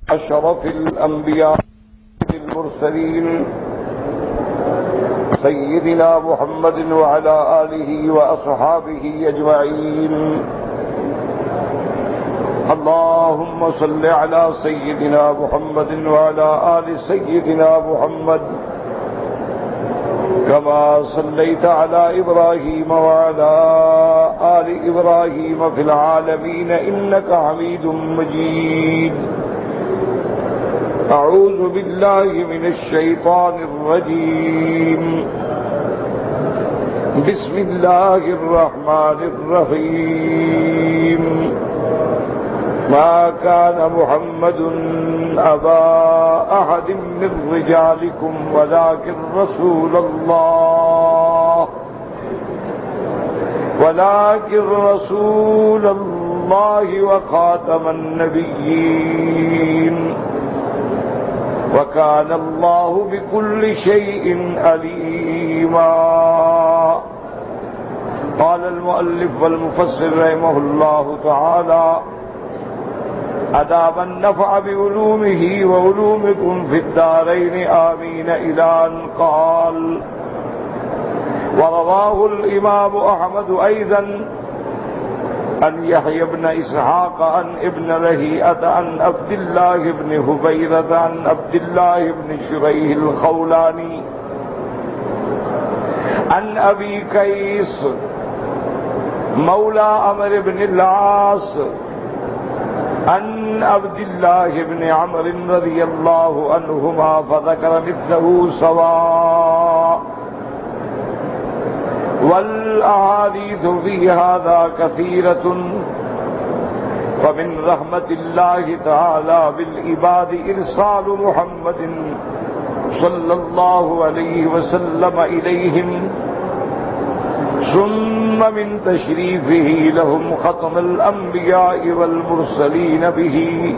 أشرف الأنبياء المرسلين سيدنا محمد وعلى آله وأصحابه أجمعين. اللهم صل على سيدنا محمد وعلى آل سيدنا محمد كما صليت على إبراهيم وعلى آل إبراهيم في العالمين إنك حميد مجيد. أعوذ بالله من الشيطان الرجيم. بسم الله الرحمن الرحيم. ما كان محمد أبا أحد من رجالكم ولكن رسول الله وخاتم النبيين وكان الله بكل شيء عليما. قال المؤلف والمفسر رحمه الله تعالى: أدام النفع بعلومه وعلومكم في الدارين آمين، إلى أن قال. ورواه الإمام أحمد أيضا عن يحيى بن إسحاق عن ابن لهيئة عن عبد الله بن هبيرة عن عبد الله بن شريح الخولاني عن أبي كيس مولى عمرو بن العاص عن عبد الله بن عمرو رضي الله عنهما فذكر مثله سواء. والأحاديث في هذا كثيرة. فمن رحمة الله تعالى بالعباد إرسال محمد صلى الله عليه وسلم إليهم، ثم من تشريفه لهم ختم الأنبياء والمرسلين به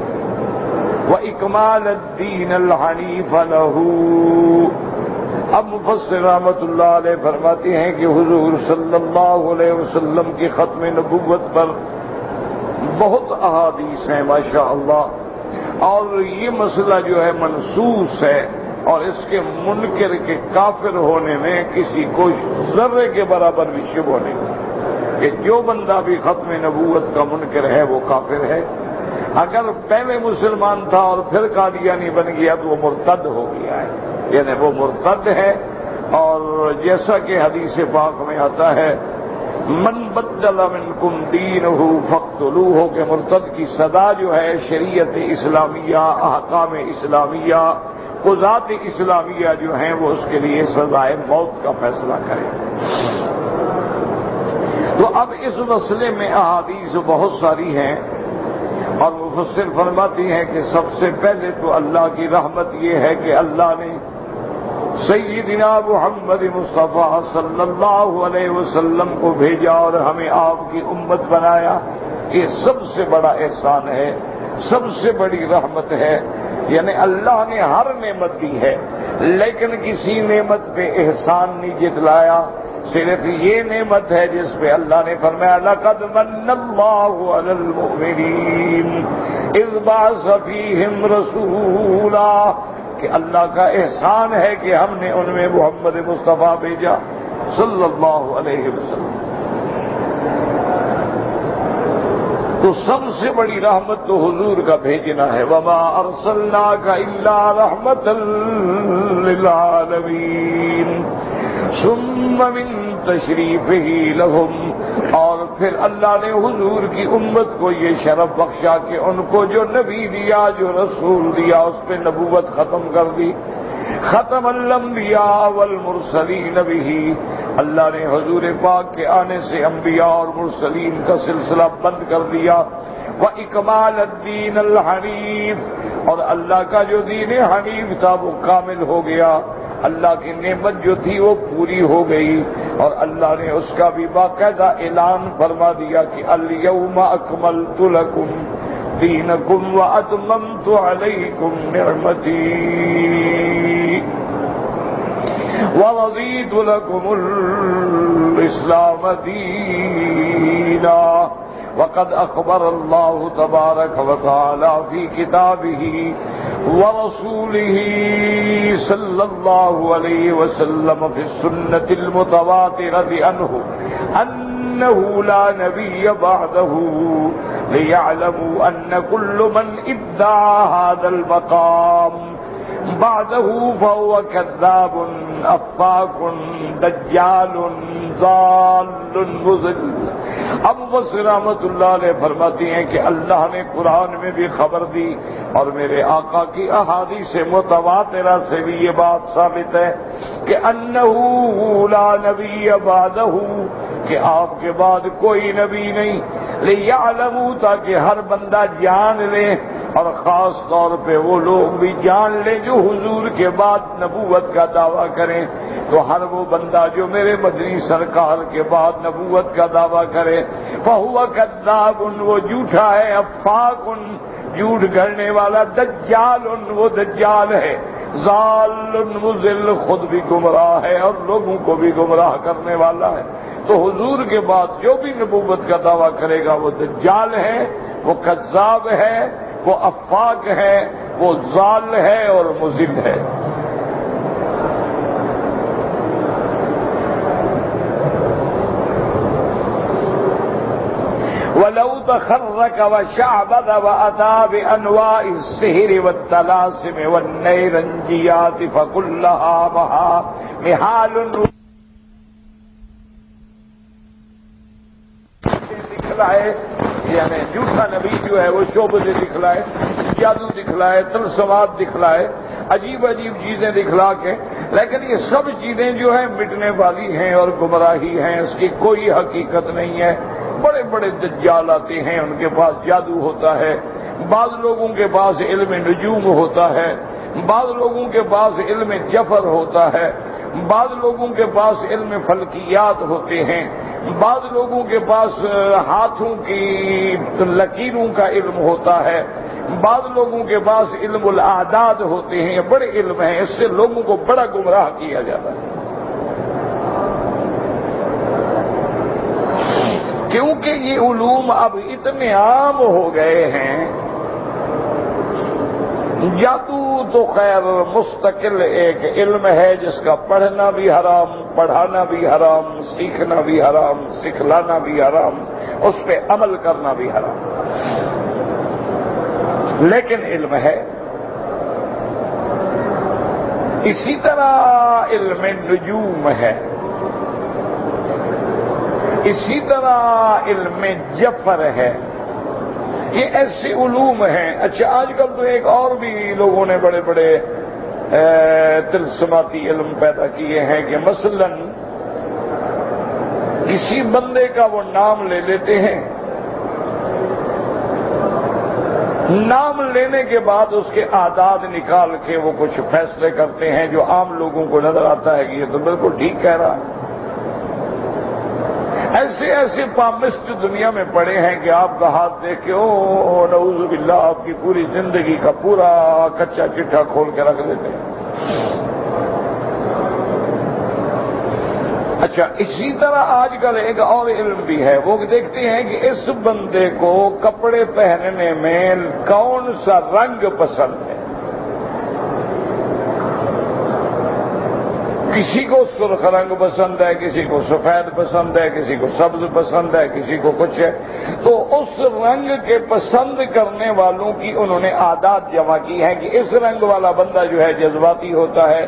وإكمال الدين الحنيف له. اب مفسر رحمۃ اللہ علیہ فرماتے ہیں کہ حضور صلی اللہ علیہ وسلم کی ختم نبوت پر بہت احادیث ہیں ماشاءاللہ، اور یہ مسئلہ جو ہے منصوص ہے، اور اس کے منکر کے کافر ہونے میں کسی کو ذرے کے برابر بھی شبہ نہیں کہ جو بندہ بھی ختم نبوت کا منکر ہے وہ کافر ہے. اگر پہلے مسلمان تھا اور پھر قادیانی بن گیا تو وہ مرتد ہو گیا ہے، یعنی وہ مرتد ہے. اور جیسا کہ حدیث پاک میں آتا ہے: من بدل منکم دینہ فاقتلوہ، کہ مرتد کی سزا جو ہے شریعت اسلامیہ، احکام اسلامیہ، قضات اسلامیہ جو ہیں وہ اس کے لیے سزائے موت کا فیصلہ کریں. تو اب اس مسئلے میں احادیث بہت ساری ہیں، اور مفسر فرماتی ہیں کہ سب سے پہلے تو اللہ کی رحمت یہ ہے کہ اللہ نے سیدنا محمد مصطفیٰ صلی اللہ علیہ وسلم کو بھیجا اور ہمیں آپ کی امت بنایا. یہ سب سے بڑا احسان ہے، سب سے بڑی رحمت ہے. یعنی اللہ نے ہر نعمت دی ہے لیکن کسی نعمت پہ احسان نہیں جتلایا. صرف یہ نعمت ہے جس پہ اللہ نے فرمایا: لقد من اللہ علی المؤمنین اذ بعث فیہم رسولا، کہ اللہ کا احسان ہے کہ ہم نے ان میں محمد مصطفیٰ بھیجا صلی اللہ علیہ وسلم. تو سب سے بڑی رحمت تو حضور کا بھیجنا ہے. وما ارسلناک الا رحمۃ للعالمین. ثم من تشریفہ لہم، اور پھر اللہ نے حضور کی امت کو یہ شرف بخشا کہ ان کو جو نبی دیا، جو رسول دیا، اس پہ نبوت ختم کر دی. ختم الانبیاء والمرسلین بہ، اللہ نے حضور پاک کے آنے سے انبیاء اور مرسلین کا سلسلہ بند کر دیا. وَإِكْمَالَ الدِّينَ الْحَنِيفِ، اور اللہ کا جو دین حنیف تھا وہ کامل ہو گیا. اللہ کی نعمت جو تھی وہ پوری ہو گئی، اور اللہ نے اس کا بھی باقاعدہ اعلان فرما دیا کہ اليوم اکملت لکم دینکم واتممت علیکم نعمتی ورضیت لکم الاسلام دینا. وقد اخبر اللہ تبارک وتعالی فی کتابہ ورسولہ صلی اللہ علیہ وسلم فی السنة المتواترة عنہ انہ لا نبی بعدہ ليعلموا ان كل من ادعى هذا المقام بعده فهو كذاب افاق دجال ضال مضل. ابو بصر رحمۃ اللہ علیہ فرماتے ہیں کہ اللہ نے قرآن میں بھی خبر دی اور میرے آقا کی احادیث متواترہ سے بھی یہ بات ثابت ہے کہ انہ لا نبی بعدہ، کہ آپ کے بعد کوئی نبی نہیں، لیعلموا تاکہ ہر بندہ جان لے، اور خاص طور پہ وہ لوگ بھی جان لیں جو حضور کے بعد نبوت کا دعویٰ کریں. تو ہر وہ بندہ جو میرے مدنی سرکار کے بعد نبوت کا دعویٰ کرے فہو کذاب، وہ جھوٹا ہے، افاق جھوٹ گھڑنے والا، دجال وہ دجال ہے، ضال مضل خود بھی گمراہ ہے اور لوگوں کو بھی گمراہ کرنے والا ہے. تو حضور کے بعد جو بھی نبوت کا دعویٰ کرے گا وہ دجال ہے، وہ کذاب ہے، وہ افاق ہے، وہ ضال ہے اور مضل ہے. وَلَوْ تَخَرَّكَ وَشَعْبَدَ وَأَتَى بِأَنْوَاءِ السِّحْرِ وَالطَّلَاسِمِ وَالنَّيْرَنْجِيَاتِ فَكُلَّهَا مِحَالٌ دکھلائے، یعنی جھوٹا نبی جو ہے وہ شعبدے دکھلائے، جادو دکھلائے، طلسمات دکھلائے، عجیب عجیب چیزیں دکھلا کے، لیکن یہ سب چیزیں جو ہیں مٹنے والی ہیں اور گمراہی ہیں، اس کی کوئی حقیقت نہیں ہے. بڑے بڑے دجال آتے ہیں، ان کے پاس جادو ہوتا ہے، بعض لوگوں کے پاس علم نجوم ہوتا ہے، بعض لوگوں کے پاس علم جفر ہوتا ہے، بعض لوگوں کے پاس علم فلکیات ہوتے ہیں، بعض لوگوں کے پاس ہاتھوں کی لکیروں کا علم ہوتا ہے، بعض لوگوں کے پاس علم الاعداد ہوتے ہیں. یہ بڑے علم ہیں، اس سے لوگوں کو بڑا گمراہ کیا جاتا ہے. کیونکہ یہ علوم اب اتنے عام ہو گئے ہیں. جادو تو خیر مستقل ایک علم ہے جس کا پڑھنا بھی حرام، پڑھانا بھی حرام، سیکھنا بھی حرام، سکھلانا بھی حرام، اس پہ عمل کرنا بھی حرام، لیکن علم ہے. اسی طرح علم نجوم ہے، اسی طرح علم جفر ہے. یہ ایسے علوم ہیں. اچھا آج کل تو ایک اور بھی لوگوں نے بڑے بڑے طلسماتی علم پیدا کیے ہیں کہ مثلا کسی بندے کا وہ نام لے لیتے ہیں، نام لینے کے بعد اس کے اعداد نکال کے وہ کچھ فیصلے کرتے ہیں جو عام لوگوں کو نظر آتا ہے کہ یہ تو بالکل ٹھیک کہہ رہا ہے. ایسے ایسے پامسٹ دنیا میں پڑے ہیں کہ آپ کا ہاتھ دیکھ کے نعوذ باللہ آپ کی پوری زندگی کا پورا کچا چٹھا کھول کے رکھ دیتے ہیں. اچھا اسی طرح آج کل ایک اور علم بھی ہے، وہ دیکھتے ہیں کہ اس بندے کو کپڑے پہننے میں کون سا رنگ پسند ہے. کسی کو سرخ رنگ پسند ہے، کسی کو سفید پسند ہے، کسی کو سبز پسند ہے، کسی کو کچھ ہے. تو اس رنگ کے پسند کرنے والوں کی انہوں نے عادات جمع کی ہیں کہ اس رنگ والا بندہ جو ہے جذباتی ہوتا ہے،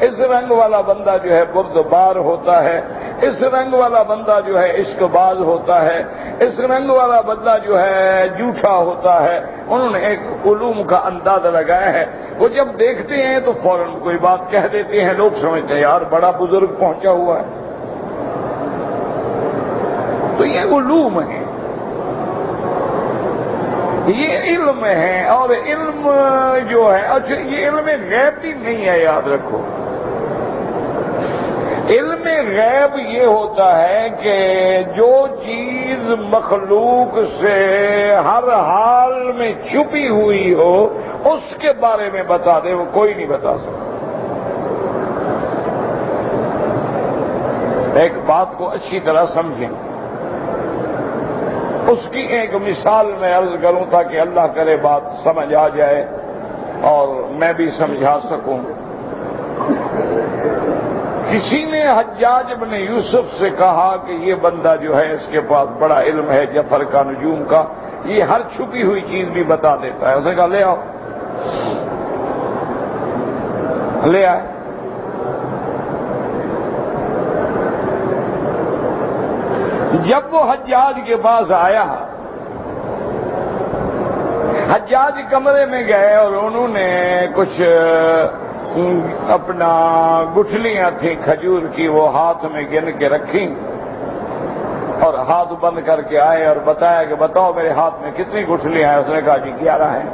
اس رنگ والا بندہ جو ہے بردبار ہوتا ہے، اس رنگ والا بندہ جو ہے عشق باز ہوتا ہے، اس رنگ والا بندہ جو ہے جھوٹا ہوتا ہے. انہوں نے ایک علوم کا اندازہ لگایا ہے. وہ جب دیکھتے ہیں تو فوراً کوئی بات کہہ دیتے ہیں، لوگ سمجھتے ہیں یار بڑا بزرگ پہنچا ہوا ہے. تو یہ علوم ہے، یہ علم ہے. اور علم جو ہے اچھا یہ علم غیب بھی نہیں ہے، یاد رکھو. علم غیب یہ ہوتا ہے کہ جو چیز مخلوق سے ہر حال میں چھپی ہوئی ہو اس کے بارے میں بتا دے، وہ کوئی نہیں بتا سکتا. ایک بات کو اچھی طرح سمجھیں، اس کی ایک مثال میں عرض کروں تاکہ اللہ کرے بات سمجھ آ جائے اور میں بھی سمجھا سکوں۔ کسی نے حجاج بن یوسف سے کہا کہ یہ بندہ جو ہے اس کے پاس بڑا علم ہے جعفر کا، نجوم کا، یہ ہر چھپی ہوئی چیز بھی بتا دیتا ہے۔ اس نے کہا لے آؤ، لے آئے۔ جب وہ حجاج کے پاس آیا، حجاج کمرے میں گئے اور انہوں نے کچھ اپنا گٹھلیاں تھیں کھجور کی، وہ ہاتھ میں گن کے رکھی اور ہاتھ بند کر کے آئے اور بتایا کہ بتاؤ میرے ہاتھ میں کتنی گٹھلیاں ہیں؟ اس نے کہا جی 11 ہیں۔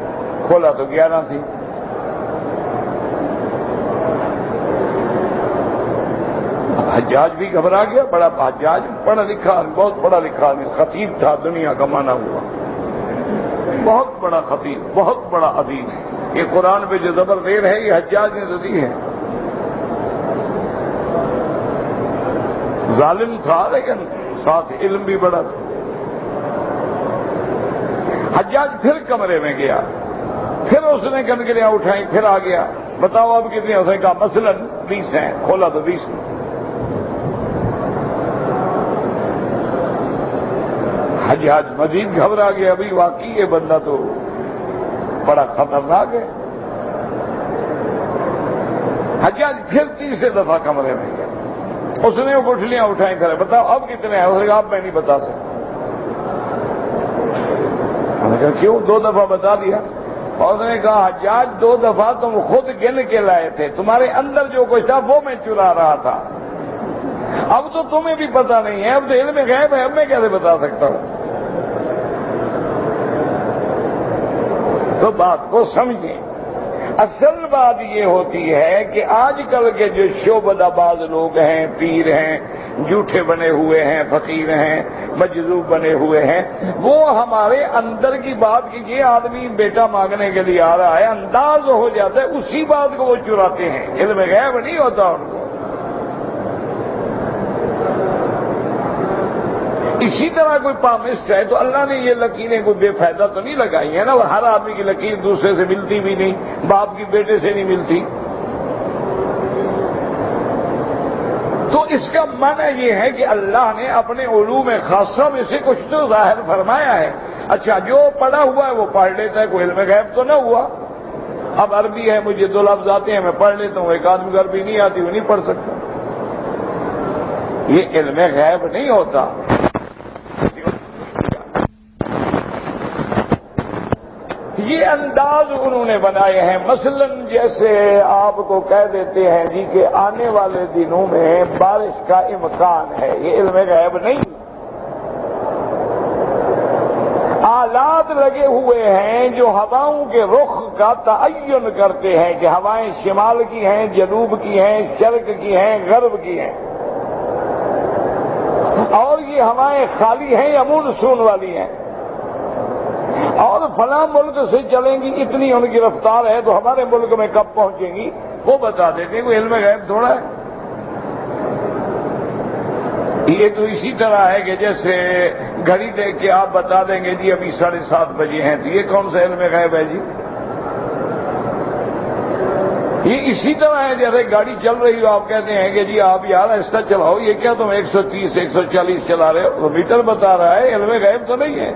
کھولا تو 11 تھی۔ حجاج بھی گھبرا گیا، بڑا حجاج پڑھا لکھا، بہت پڑھا لکھا خطیب تھا، دنیا کا مانا ہوا، بہت بڑا خطیب، بہت بڑا ادیب۔ یہ قرآن پہ جو زبر دیر ہے یہ حجاج نے تو دی ہے۔ ظالم تھا لیکن ساتھ علم بھی بڑا تھا۔ حجاج پھر کمرے میں گیا، پھر اس نے کنکریاں اٹھائیں، پھر آ گیا، بتاؤ اب کتنی؟ اس نے کہا مثلاً 20 ہیں۔ کھولا تو 20 ہیں۔ حجاج مزید گھبرا گیا، ابھی واقعی یہ بندہ تو بڑا خطرناک ہے۔ حجاج پھر تیسرے دفعہ کمرے میں گیا، اس نے وہ گٹھلیاں اٹھائیں، کرے بتاؤ اب کتنے ہیں؟ اس نے کہا اب میں نہیں بتا سکتا۔ میں نے کہا کیوں؟ 2 دفعہ بتا دیا۔ اور اس نے کہا حجاج 2 دفعہ تم خود گن کے لائے تھے، تمہارے اندر جو کچھ تھا وہ میں چرا رہا تھا، اب تو تمہیں بھی پتا نہیں ہے، اب تو علم غیب ہے، اب میں کیسے بتا سکتا ہوں؟ تو بات کو سمجھیں۔ اصل بات یہ ہوتی ہے کہ آج کل کے جو شعبدہ باز لوگ ہیں، پیر ہیں، جھوٹے بنے ہوئے ہیں، فقیر ہیں، مجذوب بنے ہوئے ہیں، وہ ہمارے اندر کی بات کی یہ آدمی بیٹا مانگنے کے لیے آ رہا ہے، انداز ہو جاتا ہے، اسی بات کو وہ چراتے ہیں، علم غیب نہیں ہوتا ان کو۔ اسی طرح کوئی پامسٹ ہے تو اللہ نے یہ لکیریں کوئی بے فائدہ تو نہیں لگائی ہیں نا، اور ہر آدمی کی لکیر دوسرے سے ملتی بھی نہیں، باپ کی بیٹے سے نہیں ملتی۔ تو اس کا معنی یہ ہے کہ اللہ نے اپنے علوم خاصہ میں سے کچھ تو ظاہر فرمایا ہے۔ اچھا جو پڑھا ہوا ہے وہ پڑھ لیتا ہے، کوئی علم غیب تو نہ ہوا۔ اب عربی ہے، مجھے 2 لفظ آتے ہیں، میں پڑھ لیتا ہوں، ایک آدمی کو عربی نہیں آتی وہ نہیں پڑھ سکتا، یہ علم غیب نہیں ہوتا۔ یہ انداز انہوں نے بنائے ہیں، مثلا جیسے آپ کو کہہ دیتے ہیں جی کہ آنے والے دنوں میں بارش کا امکان ہے، یہ علم غیب نہیں۔ آلات لگے ہوئے ہیں جو ہواؤں کے رخ کا تعین کرتے ہیں کہ ہوائیں شمال کی ہیں، جنوب کی ہیں، شرق کی ہیں، غرب کی ہیں، اور یہ ہوائیں خالی ہیں یا مونسون والی ہیں، اور فلاں ملک سے چلیں گی، اتنی ان کی رفتار ہے تو ہمارے ملک میں کب پہنچیں گی وہ بتا دیتے ہیں۔ کوئی علم غیب تھوڑا ہے۔ یہ تو اسی طرح ہے کہ جیسے گھڑی دیکھ کے آپ بتا دیں گے جی ابھی 7:30 بجے ہیں، تو یہ کون سا علم غیب ہے جی؟ یہ اسی طرح ہے جیسے گاڑی چل رہی ہو، آپ کہتے ہیں کہ جی آپ یار ایسا چلاؤ، یہ کیا تم 130 140 چلا رہے ہو؟ وہ میٹر بتا رہا ہے، علم غیب تو نہیں ہے۔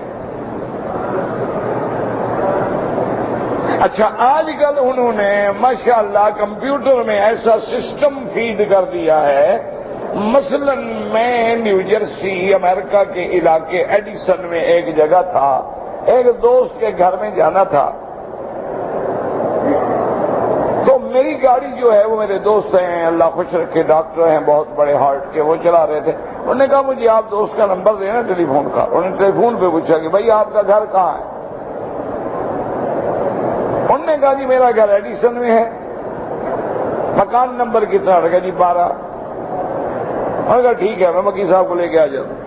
اچھا آج کل انہوں نے ماشاءاللہ کمپیوٹر میں ایسا سسٹم فیڈ کر دیا ہے، مثلا میں نیو جرسی امریکہ کے علاقے ایڈیسن میں ایک جگہ تھا، ایک دوست کے گھر میں جانا تھا، تو میری گاڑی جو ہے وہ میرے دوست ہیں اللہ خوش رکھے، ڈاکٹر ہیں بہت بڑے ہارٹ کے، وہ چلا رہے تھے۔ انہوں نے کہا مجھے آپ دوست کا نمبر دینا ٹیلی فون کا۔ انہوں نے ٹیلی فون پہ پوچھا کہ بھائی آپ کا گھر کہاں ہے؟ انہوں نے کہا جی میرا گھر ایڈیسن میں ہے۔ مکان نمبر کتنا؟ رکھا جی 12۔ میں نے کہا ٹھیک ہے میں وکیل صاحب کو لے کے آ جاتا ہوں۔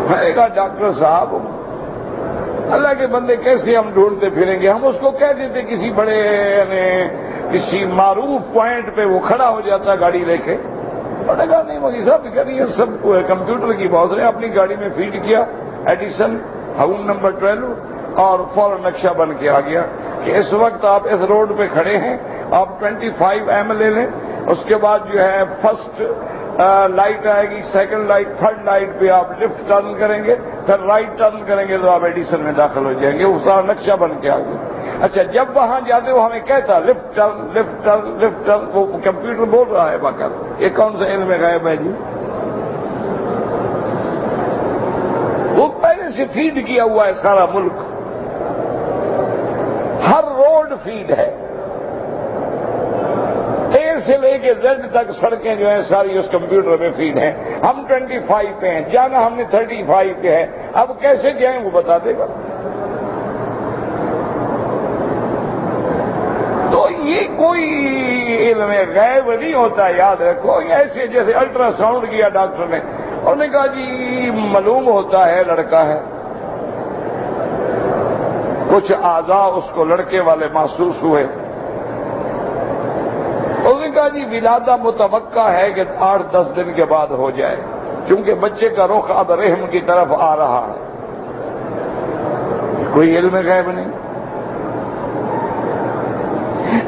میں نے کہا ڈاکٹر صاحب اللہ کے بندے کیسے ہم ڈھونڈتے پھریں گے؟ ہم اس کو کہہ دیتے کسی بڑے کسی معروف پوائنٹ پہ وہ کھڑا ہو جاتا گاڑی لے کے، انہوں نے کہا نہیں مودی صاحب یہ سب کمپیوٹر کی بہت نے اپنی گاڑی میں فیڈ کیا ایڈیشن ہاؤن نمبر 12 اور فوراً نقشہ بن کے آ گیا کہ اس وقت آپ اس روڈ پہ کھڑے ہیں، آپ 25 ایم لے لیں، اس کے بعد جو ہے فرسٹ لائٹ آئے گی، سیکنڈ لائٹ، تھرڈ لائٹ پہ آپ لیفٹ ٹرن کریں گے، پھر رائٹ ٹرن کریں گے تو آپ ایڈیشن میں داخل ہو جائیں گے، وہ سارا نقشہ بن کے آ گیا۔ اچھا جب وہاں جاتے وہ ہمیں کہتا left turn left turn left turn, وہ کمپیوٹر بول رہا ہے باقاعدہ۔ یہ کون سا علم غیب ہے جی؟ وہ پہلے سے فیڈ کیا ہوا ہے سارا ملک، ہر روڈ فیڈ ہے، اے سے لے کے زیڈ تک سڑکیں جو ہیں ساری اس کمپیوٹر میں فیڈ ہیں۔ ہم 25 پہ ہیں، جانا ہم نے 35 پہ ہے، اب کیسے جائیں وہ بتا دے گا۔ تو یہ کوئی علم غیب نہیں ہوتا، یاد رکھو۔ ایسے جیسے الٹرا ساؤنڈ کیا ڈاکٹر نے، انہوں نے کہا جی معلوم ہوتا ہے لڑکا ہے، کچھ اعضاء اس کو لڑکے والے محسوس ہوئے، اس نے کہا جی ولادہ متوقع ہے کہ 8-10 دن کے بعد ہو جائے، کیونکہ بچے کا رخ اب رحم کی طرف آ رہا ہے۔ کوئی علم غیب نہیں۔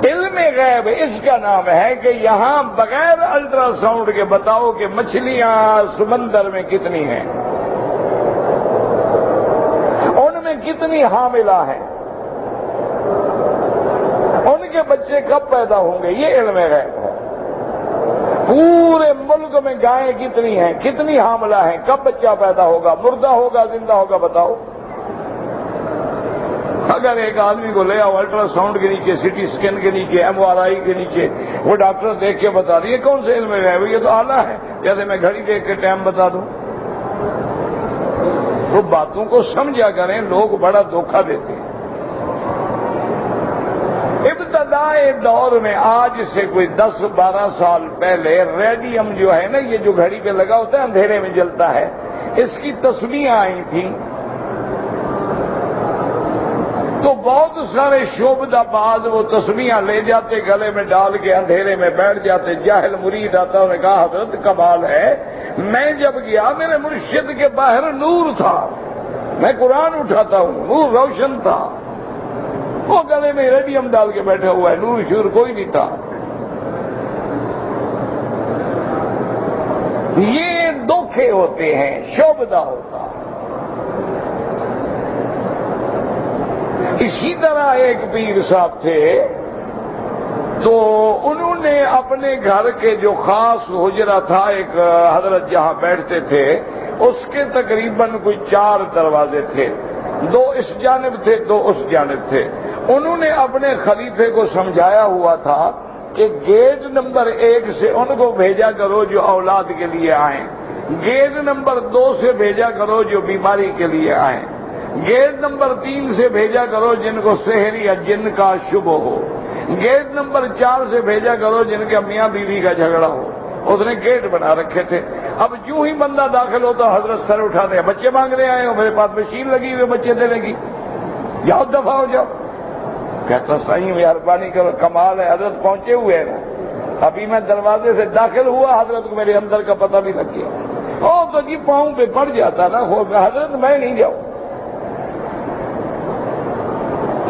علم غیب اس کا نام ہے کہ یہاں بغیر الٹرا ساؤنڈ کے بتاؤ کہ مچھلیاں سمندر میں کتنی ہیں، ان میں کتنی حاملہ ہیں، ان کے بچے کب پیدا ہوں گے، یہ علم غیب ہے۔ پورے ملک میں گائیں کتنی ہیں، کتنی حاملہ ہیں، کب بچہ پیدا ہوگا، مردہ ہوگا زندہ ہوگا بتاؤ۔ اگر ایک آدمی کو لے آؤ الٹرا ساؤنڈ کے نیچے، سی ٹی اسکین کے نیچے، MRI کے نیچے، وہ ڈاکٹر دیکھ کے بتا دیں، یہ کون سے علم غیب ہے؟ یہ تو آلہ ہے، جیسے میں گھڑی دیکھ کے ٹائم بتا دوں۔ وہ باتوں کو سمجھا کریں، لوگ بڑا دھوکہ دیتے ہیں۔ ابتدائی دور میں آج سے کوئی 10-12 سال پہلے ریڈیم جو ہے نا، یہ جو گھڑی پہ لگا ہوتا ہے اندھیرے میں جلتا ہے، اس کی تصویریں آئی تھیں، تو بہت سارے شعبدہ باز وہ تصویریں لے جاتے، گلے میں ڈال کے اندھیرے میں بیٹھ جاتے۔ جاہل مرید آتا، انہوں نے کہا حضرت کمال ہے، میں جب گیا میرے مرشد کے باہر نور تھا، میں قرآن اٹھاتا ہوں، نور روشن تھا، وہ گلے میں ریڈیم ڈال کے بیٹھا ہوا ہے، نور شور کوئی نہیں تھا۔ یہ دھوکے ہوتے ہیں، شعبدہ ہوتا۔ اسی طرح ایک پیر صاحب تھے، تو انہوں نے اپنے گھر کے جو خاص حجرہ تھا، ایک حضرت جہاں بیٹھتے تھے، اس کے تقریباً کوئی 4 دروازے تھے، 2 اس جانب تھے، 2 اس جانب تھے۔ انہوں نے اپنے خلیفے کو سمجھایا ہوا تھا کہ گیٹ نمبر 1 سے ان کو بھیجا کرو جو اولاد کے لیے آئیں، گیٹ نمبر 2 سے بھیجا کرو جو بیماری کے لیے آئیں، گیٹ نمبر 3 سے بھیجا کرو جن کو سحر یا جن کا شبہ ہو، گیٹ نمبر 4 سے بھیجا کرو جن کے میاں بیوی کا جھگڑا ہو۔ اس نے گیٹ بنا رکھے تھے۔ اب جو ہی بندہ داخل ہوتا حضرت سر اٹھاتے ہیں، بچے مانگنے آئے ہو، میرے پاس مشین لگی ہوئی بچے دینے کی، جاؤ دفع ہو جاؤ۔ کہتا صحیح مہربانی کرو، کمال ہے، حضرت پہنچے ہوئے ہیں نا، ابھی میں دروازے سے داخل ہوا حضرت کو میرے اندر کا پتہ بھی لگ گیا۔ او تو جی پاؤں پہ پڑ جاتا نا، حضرت میں نہیں جاؤں۔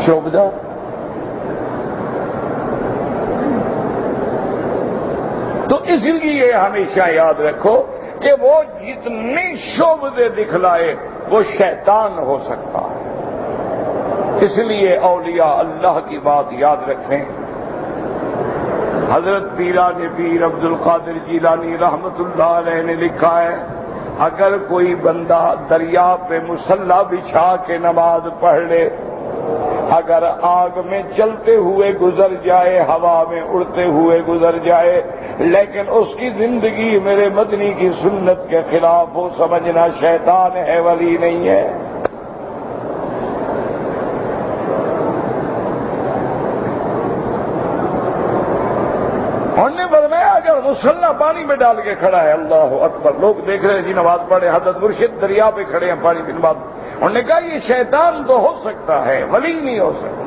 شعبدہ تو اس لیے ہمیشہ یاد رکھو کہ وہ جتنے شعبدے دکھلائے وہ شیطان ہو سکتا ہے۔ اس لیے اولیاء اللہ کی بات یاد رکھیں۔ حضرت پیران پیر عبد القادر جیلانی رحمت اللہ علیہ نے لکھا ہے، اگر کوئی بندہ دریا پہ مصلی بچھا کے نماز پڑھ لے، اگر آگ میں چلتے ہوئے گزر جائے، ہوا میں اڑتے ہوئے گزر جائے، لیکن اس کی زندگی میرے مدنی کی سنت کے خلاف ہو، سمجھنا شیطان ہے، ولی نہیں ہے۔ انہوں نے فرمایا اگر مصلی پانی میں ڈال کے کھڑا ہے، اللہ اکبر، لوگ دیکھ رہے ہیں جی نماز پڑھے، حضرت مرشد دریا پہ کھڑے ہیں پانی کی نماز، انہوں نے کہا یہ شیطان تو ہو سکتا ہے، ولی نہیں ہو سکتا۔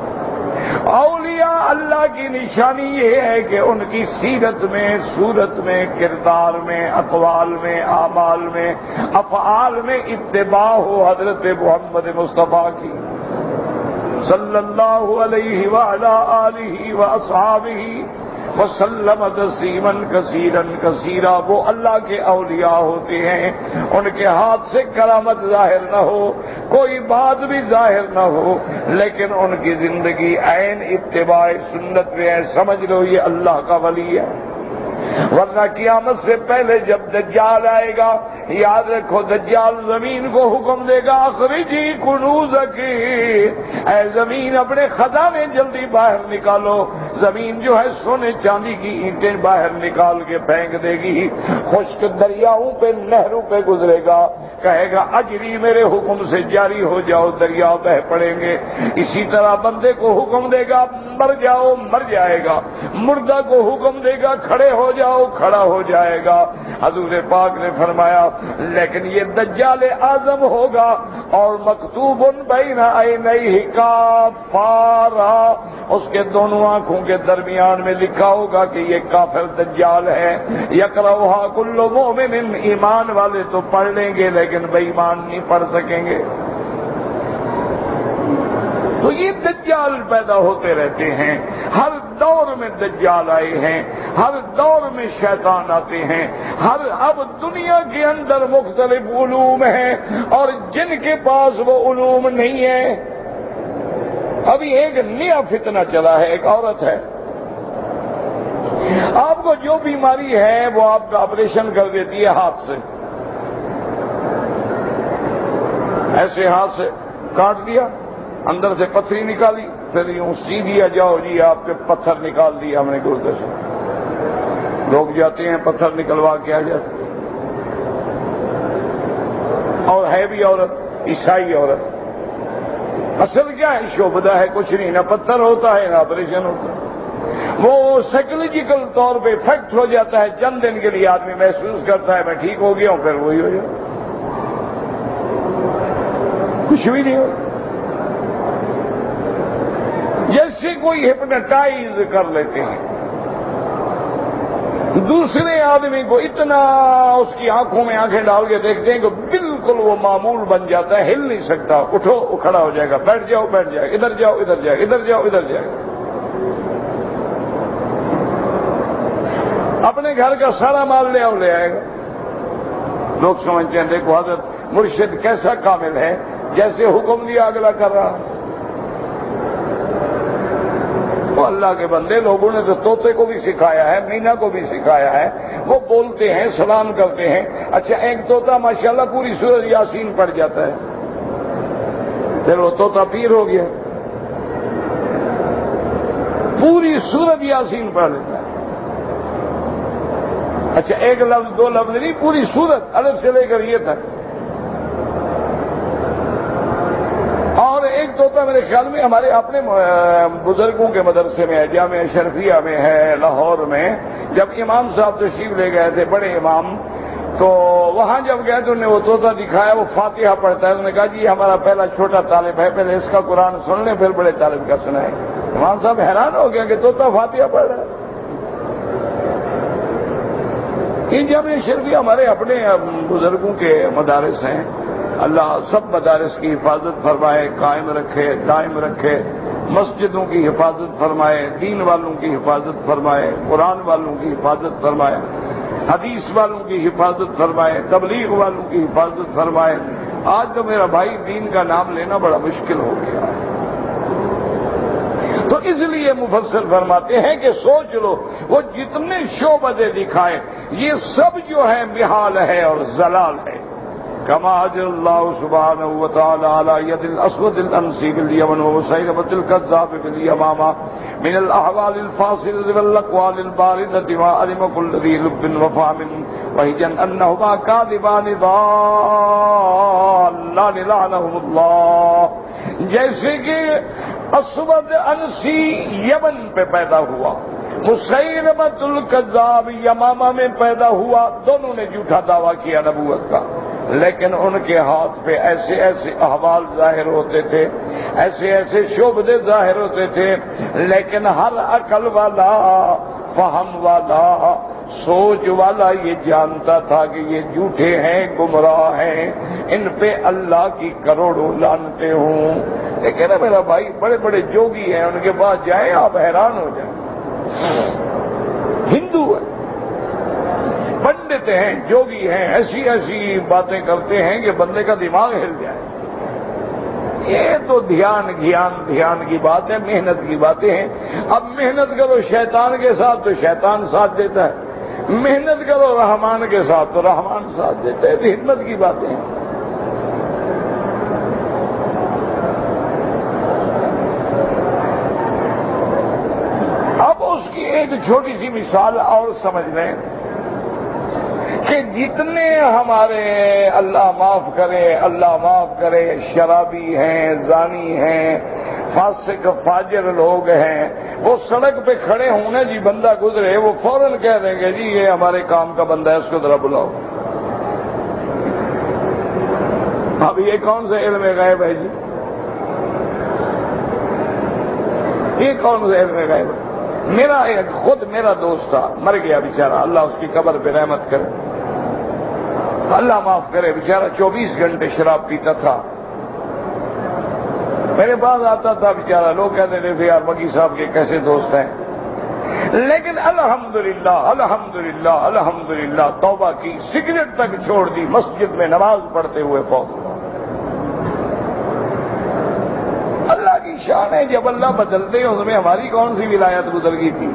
اولیاء اللہ کی نشانی یہ ہے کہ ان کی سیرت میں، صورت میں، کردار میں، اقوال میں، اعمال میں، افعال میں اتباع ہو حضرت محمد مصطفیٰ کی صلی اللہ علیہ وعلی آلہ واصحابہ وسلم تسلیما کثیرا کثیرا۔ وہ اللہ کے اولیاء ہوتے ہیں، ان کے ہاتھ سے کرامت ظاہر نہ ہو، کوئی بات بھی ظاہر نہ ہو، لیکن ان کی زندگی عین اتباع سنت میں ہے، سمجھ لو یہ اللہ کا ولی ہے۔ ورنہ قیامت سے پہلے جب دجال آئے گا، یاد رکھو دجال زمین کو حکم دے گا اخرجی کنوزک، اے زمین اپنے خزانے جلدی باہر نکالو۔ زمین جو ہے سونے چاندی کی اینٹیں باہر نکال کے پھینک دے گی، خشک دریاؤں پہ نہروں پہ گزرے گا، کہے گا اجری میرے حکم سے جاری ہو جاؤ، دریا بہ پڑیں گے۔ اسی طرح بندے کو حکم دے گا مر جاؤ، مر جائے گا، مردہ کو حکم دے گا کھڑے ہو جاؤ، کھڑا ہو جائے گا۔ حضور پاک نے فرمایا لیکن یہ دجال اعظم ہوگا اور مکتوب بین عینیہ کافارا، اس کے دونوں آنکھوں کے درمیان میں لکھا ہوگا کہ یہ کافر دجال ہے۔ یقرؤھا کل مومن، ایمان والے تو پڑھ لیں گے لیکن بے ایمان نہیں پڑھ سکیں گے۔ تو یہ دجال پیدا ہوتے رہتے ہیں، ہر دور میں دجال آئے ہیں، ہر دور میں شیطان آتے ہیں، اب دنیا کے اندر مختلف علوم ہیں اور جن کے پاس وہ علوم نہیں ہے، ابھی ایک نیا فتنہ چلا ہے، ایک عورت ہے، آپ کو جو بیماری ہے وہ آپ کا آپریشن کر دیتی ہے ہاتھ سے، ایسے ہاتھ سے کاٹ دیا، اندر سے پتھری نکالی، پھر یوں سی دیا جاؤ جی آپ کے پتھر نکال دیا ہم نے گردے سے۔ لوگ جاتے ہیں پتھر نکلوا کے آ جاتے، اور ہے بھی عورت، عیسائی عورت۔ اصل کیا ہے؟ شعبدہ ہے، کچھ نہیں، نہ پتھر ہوتا ہے نہ آپریشن ہوتا ہے۔ وہ سائیکولوجیکل طور پہ افیکٹ ہو جاتا ہے، چند دن کے لیے آدمی محسوس کرتا ہے میں ٹھیک ہو گیا ہوں، پھر وہی ہو جائے، کچھ بھی نہیں ہو، جیسے کوئی ہپنوٹائز کر لیتے ہیں دوسرے آدمی کو، اتنا اس کی آنکھوں میں آنکھیں ڈال کے دیکھتے ہیں کہ بالکل وہ معمول بن جاتا ہے، ہل نہیں سکتا، اٹھو وہ کھڑا ہو جائے گا، بیٹھ جاؤ بیٹھ جائے گا، ادھر جاؤ ادھر جائے گا، ادھر جاؤ ادھر جائے گا۔ اپنے گھر کا سارا مال لے آئے گا۔ لوگ سمجھتے ہیں دیکھو حضرت مرشد کیسا کامل ہے، جیسے حکم دیا اگلا کر رہا۔ وہ اللہ کے بندے، لوگوں نے تو طوطے کو بھی سکھایا ہے، مینا کو بھی سکھایا ہے، وہ بولتے ہیں، سلام کرتے ہیں۔ اچھا ایک طوطا ماشاءاللہ پوری سورۃ یاسین پڑھ جاتا ہے، پھر وہ طوطا پیر ہو گیا، پوری سورۃ یاسین پڑھ لیتا ہے۔ اچھا ایک لفظ دو لفظ نہیں، پوری سورت الف سے لے کر یہ تک۔ اور ایک طوطا میرے خیال میں ہمارے اپنے بزرگوں کے مدرسے میں ہے، جامعہ اشرفیہ میں ہے لاہور میں، جب امام صاحب تشریف لے گئے تھے بڑے امام، تو وہاں جب گئے تو انہیں وہ طوطا دکھایا، وہ فاتحہ پڑھتا ہے، انہوں نے کہا جی یہ ہمارا پہلا چھوٹا طالب ہے، پہلے اس کا قرآن سن لیں پھر بڑے طالب کا سنائیں۔ امام صاحب حیران ہو گیا کہ طوطا فاتحہ پڑھ رہا ہے۔ یہ جامعہ اشرفیہ ہمارے اپنے بزرگوں کے مدارس ہیں، اللہ سب مدارس کی حفاظت فرمائے، قائم رکھے، دائم رکھے، مسجدوں کی حفاظت فرمائے، دین والوں کی حفاظت فرمائے، قرآن والوں کی حفاظت فرمائے، حدیث والوں کی حفاظت فرمائے، تبلیغ والوں کی حفاظت فرمائے۔ آج تو میرا بھائی دین کا نام لینا بڑا مشکل ہو گیا ہے، تو اس لیے مفسر فرماتے ہیں کہ سوچ لو وہ جتنے شعبدے دکھائے یہ سب جو ہے محال ہے اور ضلال ہے۔ کما اجر اللہ سبحانہ وتعالی علی ید الاسود الانسی بالیمن ومسیلمۃ الکذاب بالیمامہ من الاحوال الفاصلۃ والاقوال الباردۃ وعلم كل ذی لب وفهم وحجا انہما کاذبان ضالان لعنهم اللہ۔ جیسے کہ اسود انسی یمن پہ پیدا ہوا، مسیلمۃ الکذاب یمامہ میں پیدا ہوا، دونوں نے جھوٹا دعویٰ کیا نبوت کا۔ لیکن ان کے ہاتھ پہ ایسے ایسے احوال ظاہر ہوتے تھے، ایسے ایسے شعبے ظاہر ہوتے تھے، لیکن ہر عقل والا، فہم والا، سوچ والا یہ جانتا تھا کہ یہ جھوٹے ہیں، گمراہ ہیں، ان پہ اللہ کی کروڑوں لعنتیں ہوں۔ لیکن میرا بھائی بڑے بڑے جوگی ہیں، ان کے پاس جائیں آپ حیران ہو جائیں، ہندو ہے، پنڈت ہیں، جوگی ہیں، ایسی ایسی باتیں کرتے ہیں کہ بندے کا دماغ ہل جائے۔ یہ تو دھیان کی بات ہے، محنت کی باتیں ہیں۔ اب محنت کرو شیطان کے ساتھ تو شیطان ساتھ دیتا ہے، محنت کرو رحمان کے ساتھ تو رحمان ساتھ دیتا ہے، تو ہمت کی باتیں ہیں۔ اب اس کی ایک چھوٹی سی مثال اور سمجھ لیں کہ جتنے ہمارے اللہ معاف کرے شرابی ہیں، زانی ہیں، فاسق فاجر لوگ ہیں، وہ سڑک پہ کھڑے ہوں نا جی، بندہ گزرے وہ فوراً کہہ دیں گے جی یہ ہمارے کام کا بندہ ہے، اس کو ذرا بلاؤ۔ اب یہ کون سے علم غیب ہے جی؟ یہ کون سے علم غیب ہے؟ میرا دوست تھا، مر گیا بیچارہ، اللہ اس کی قبر پہ رحمت کرے، اللہ معاف کرے، بیچارہ 24 گھنٹے شراب پیتا تھا، میرے پاس آتا تھا بیچارہ، لوگ کہتے تھے یار مکی صاحب کے کیسے دوست ہیں، لیکن الحمدللہ توبہ کی، سگریٹ تک چھوڑ دی، مسجد میں نماز پڑھتے ہوئے فوت ہوا۔ اللہ کی شان ہے، جب اللہ بدلتے ہیں اس میں ہماری کون سی ولایت گزر گئی تھی۔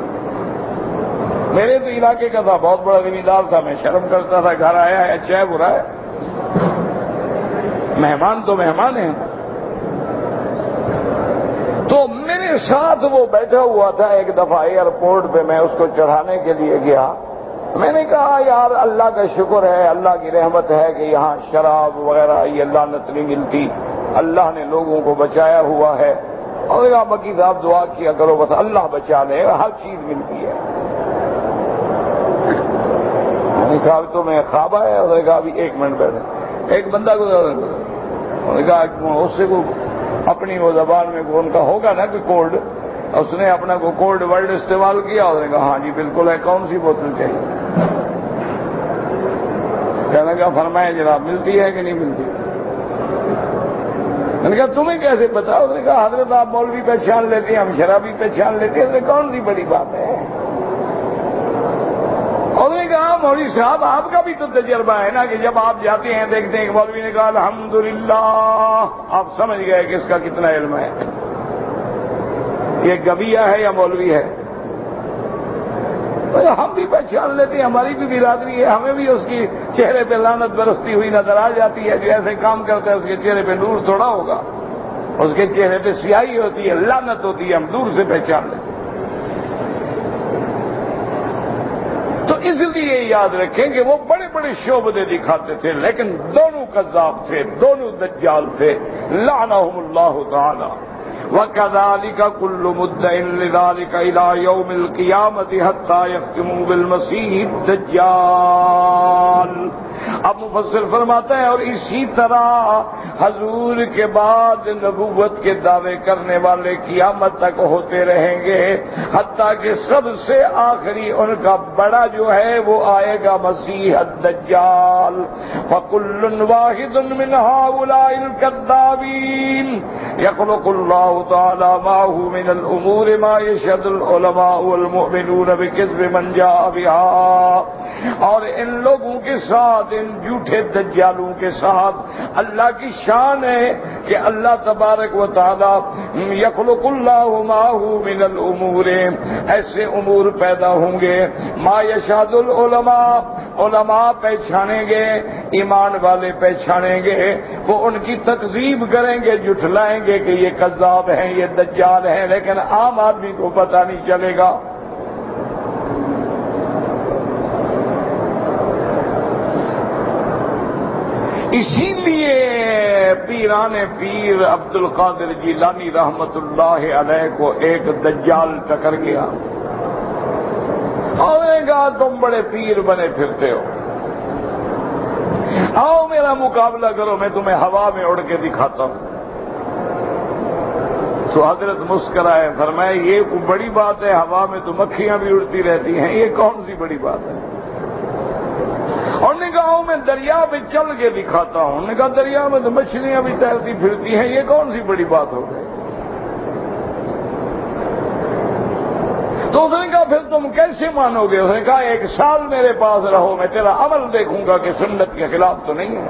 میرے تو علاقے کا تھا، بہت بڑا زمیندار تھا، میں شرم کرتا تھا، گھر آیا ہے اچھا ہے برا ہے، مہمان تو مہمان ہیں۔ تو میرے ساتھ وہ بیٹھا ہوا تھا، ایک دفعہ ایئرپورٹ پہ میں اس کو چڑھانے کے لیے گیا، میں نے کہا یار اللہ کا شکر ہے، اللہ کی رحمت ہے کہ یہاں شراب وغیرہ یہ لعنت نہیں ملتی، اللہ نے لوگوں کو بچایا ہوا ہے، اور کہا مکی صاحب دعا کیا کرو بس اللہ بچا لے، ہر چیز ملتی ہے۔ میں نے کہا تو میں خواب آیا، اس نے کہا ابھی 1 منٹ بیٹھے، ایک بندہ گزرا، انہوں نے کہا اس سے کو اپنی وہ زبان میں ان کا ہوگا نا کہ کوڈ، اس نے اپنا کو کوڈ ورڈ استعمال کیا، اس نے کہا ہاں جی بالکل ہے، کون سی بوتل چاہیے؟ کہنے کا فرمایا جناب ملتی ہے کہ نہیں ملتی؟ میں نے کہا تمہیں کیسے پتا؟ اس نے کہا حضرت آپ مولوی پہچان لیتے ہیں، ہم شرابی پہچان لیتے ہیں، کون سی بڑی بات ہے؟ اور نے کہا مولوی صاحب آپ کا بھی تو تجربہ ہے نا کہ جب آپ جاتے ہیں دیکھتے ہیں کہ مولوی نے کہا الحمدللہ، آپ سمجھ گئے کہ اس کا کتنا علم ہے، یہ گبیہ ہے یا مولوی ہے؟ ہم بھی پہچان لیتے ہیں، ہماری بھی برادری ہے، ہمیں بھی اس کی چہرے پہ لعنت برستی ہوئی نظر آ جاتی ہے، جو ایسے کام کرتا ہے اس کے چہرے پہ نور تھوڑا ہوگا، اس کے چہرے پہ سیاہی ہوتی ہے، لعنت ہوتی ہے، ہم دور سے پہچان لیتے ہیں۔ تو اس لیے یاد رکھیں کہ وہ بڑے بڑے شعبے دکھاتے تھے، لیکن دونوں کذاب تھے، دونوں دجال تھے، لعنہم اللہ تعالی۔ وَكَذَلِكَ كُلُّ مُدَّعٍ لِذَلِكَ إِلَى يَوْمِ الْقِيَامَةِ حَتَّى يَخْتِمُوا بِالْمَسِيحِ الدَّجَّالِ۔ اب مفسر فرماتا ہے اور اسی طرح حضور کے بعد نبوت کے دعوے کرنے والے قیامت تک ہوتے رہیں گے، حتیٰ کہ سب سے آخری ان کا بڑا جو ہے وہ آئے گا مسیح الدجال۔ فَكُلٌّ وَاحِدٌ مِّنْ هَٰؤُلَاءِ الْكَذَّابِينَ يَخْلُقُ اللَّهُ تَعَالَىٰ مَعَهُ مِنَ الْأُمُورِ مَا يَشْهَدُ الْعُلَمَاءُ وَالْمُؤْمِنُونَ بِكَذْبِ مَنْ جَاءَ بِهَا۔ اور ان لوگوں کے ساتھ، ان جھوٹے دجالوں کے ساتھ اللہ کی شان ہے کہ اللہ تبارک و تعالی یخلق اللہ معہ من الامور، ایسے امور پیدا ہوں گے، ما یشهد العلماء، علماء پہچانیں گے، ایمان والے پہچانیں گے، وہ ان کی تکذیب کریں گے، جھٹلائیں گے کہ یہ کذاب ہیں، یہ دجال ہیں، لیکن عام آدمی کو پتہ نہیں چلے گا۔ اسی لیے پیران پیر عبد القادر جیلانی رحمت اللہ علیہ کو ایک دجال ٹکر گیا اور نے کہا تم بڑے پیر بنے پھرتے ہو، آؤ میرا مقابلہ کرو، میں تمہیں ہوا میں اڑ کے دکھاتا ہوں۔ تو حضرت مسکرائے، فرمایا یہ کوئی بڑی بات ہے، ہوا میں تو مکھیاں بھی اڑتی رہتی ہیں، یہ کون سی بڑی بات ہے؟ اور نے کہا میں دریا پہ چل کے دکھاتا ہوں۔ نے کہا دریا میں تو مچھلیاں بھی تیرتی پھرتی ہیں، یہ کون سی بڑی بات ہو گئی؟ تو اس نے کہا پھر تم کیسے مانو گے؟ اس نے کہا 1 سال میرے پاس رہو، میں تیرا عمل دیکھوں گا کہ سنت کے خلاف تو نہیں ہے۔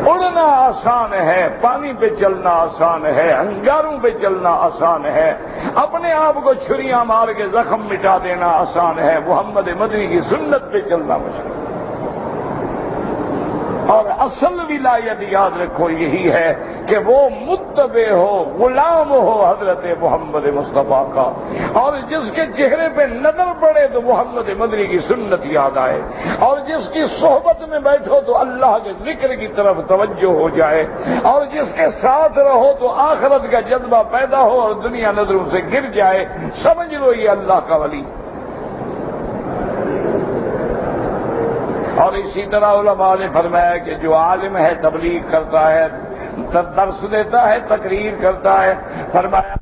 اڑنا آسان ہے، پانی پہ چلنا آسان ہے، انگاروں پہ چلنا آسان ہے، اپنے آپ کو چھریاں مار کے زخم مٹا دینا آسان ہے، محمد مدنی کی سنت پہ چلنا مشکل ہے۔ اور اصل ولایت یاد رکھو یہی ہے کہ وہ متبع ہو، غلام ہو حضرت محمد مصطفیٰ کا، اور جس کے چہرے پہ نظر پڑے تو محمد مدنی کی سنت یاد آئے، اور جس کی صحبت میں بیٹھو تو اللہ کے ذکر کی طرف توجہ ہو جائے، اور جس کے ساتھ رہو تو آخرت کا جذبہ پیدا ہو اور دنیا نظروں سے گر جائے، سمجھ لو یہ اللہ کا ولی۔ اور اسی طرح علماء نے فرمایا کہ جو عالم ہے، تبلیغ کرتا ہے، درس دیتا ہے، تقریر کرتا ہے، فرمایا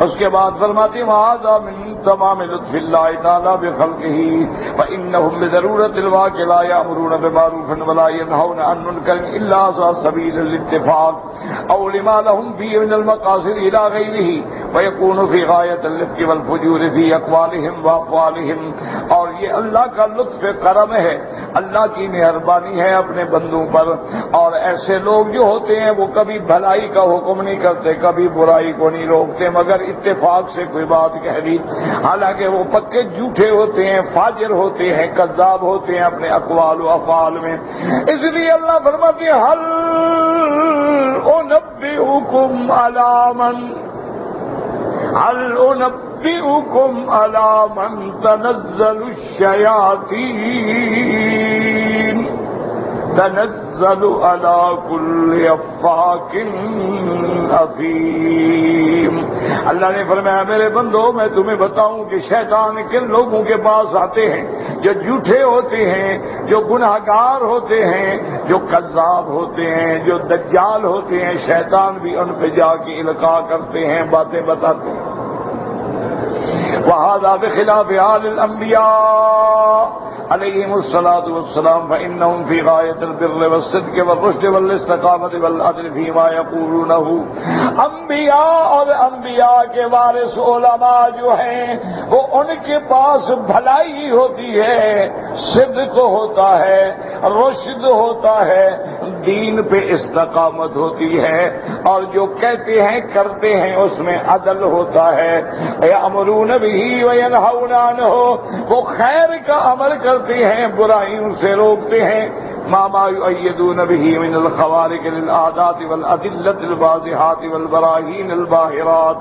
اس کے بعد فرماتی وَهَذَا مِن تَمَامِ لُطْفِ اللَّهِ تَعَالَى بِخَلْقِهِ فَإِنَّهُمْ بِضَرُورَةِ الْوَاقِعِ لَا يَأْمُرُونَ بِمَعْرُوفٍ وَلَا يَنْهَوْنَ عَنْ مُنكَرٍ إِلَّا عَلَى سَبِيلِ الاتفاق أو لما لهم فيه من المقاصد إلى غيره ويكون في غاية الرفق والفجور في أقوالهم وأقوالهم۔ اور یہ اللہ کا لطف کرم ہے، اللہ کی مہربانی ہے اپنے بندوں پر۔ اور ایسے لوگ جو ہوتے ہیں وہ کبھی بھلائی کا حکم نہیں کرتے، کبھی برائی کو نہیں روکتے، مگر اتفاق سے کوئی بات کہہ دی، حالانکہ وہ پکے جھوٹے ہوتے ہیں، فاجر ہوتے ہیں، کذاب ہوتے ہیں اپنے اقوال و افعال میں۔ اس لیے اللہ فرماتے ہیں هل انبئکم علی من تنزل الشیاطین تنزل على كل افاک اثیم۔ اللہ نے فرمایا میرے بندو میں تمہیں بتاؤں کہ شیطان کن لوگوں کے پاس آتے ہیں جو جھوٹے ہوتے ہیں، جو گناہگار ہوتے ہیں، جو کذاب ہوتے ہیں، جو دجال ہوتے ہیں، شیطان بھی ان پہ جا کے القاء کرتے ہیں، باتیں بتاتے ہیں۔ وَهَذَا بِخِلَافِ حَالِ الْأَنْبِيَاءِ علیہم الصلاۃ والسلام فإنهم فی غایۃ البر والصدق والرشد والاستقامۃ والعدل فیما یقولونه۔ انبیاء اور انبیاء کے وارث علماء جو ہیں وہ ان کے پاس بھلائی ہوتی ہے، صدق ہوتا ہے، رشد ہوتا ہے، دین پہ استقامت ہوتی ہے، اور جو کہتے ہیں کرتے ہیں اس میں عدل ہوتا ہے۔ یأمرون بہ وینہون عنہ، وہ خیر کا عمل کرتے ہیں، برائیوں سے روکتے ہیں۔ ما یؤیدون بہ من الخوارق للعادات والادلۃ الواضحات والبراہین الباہرات،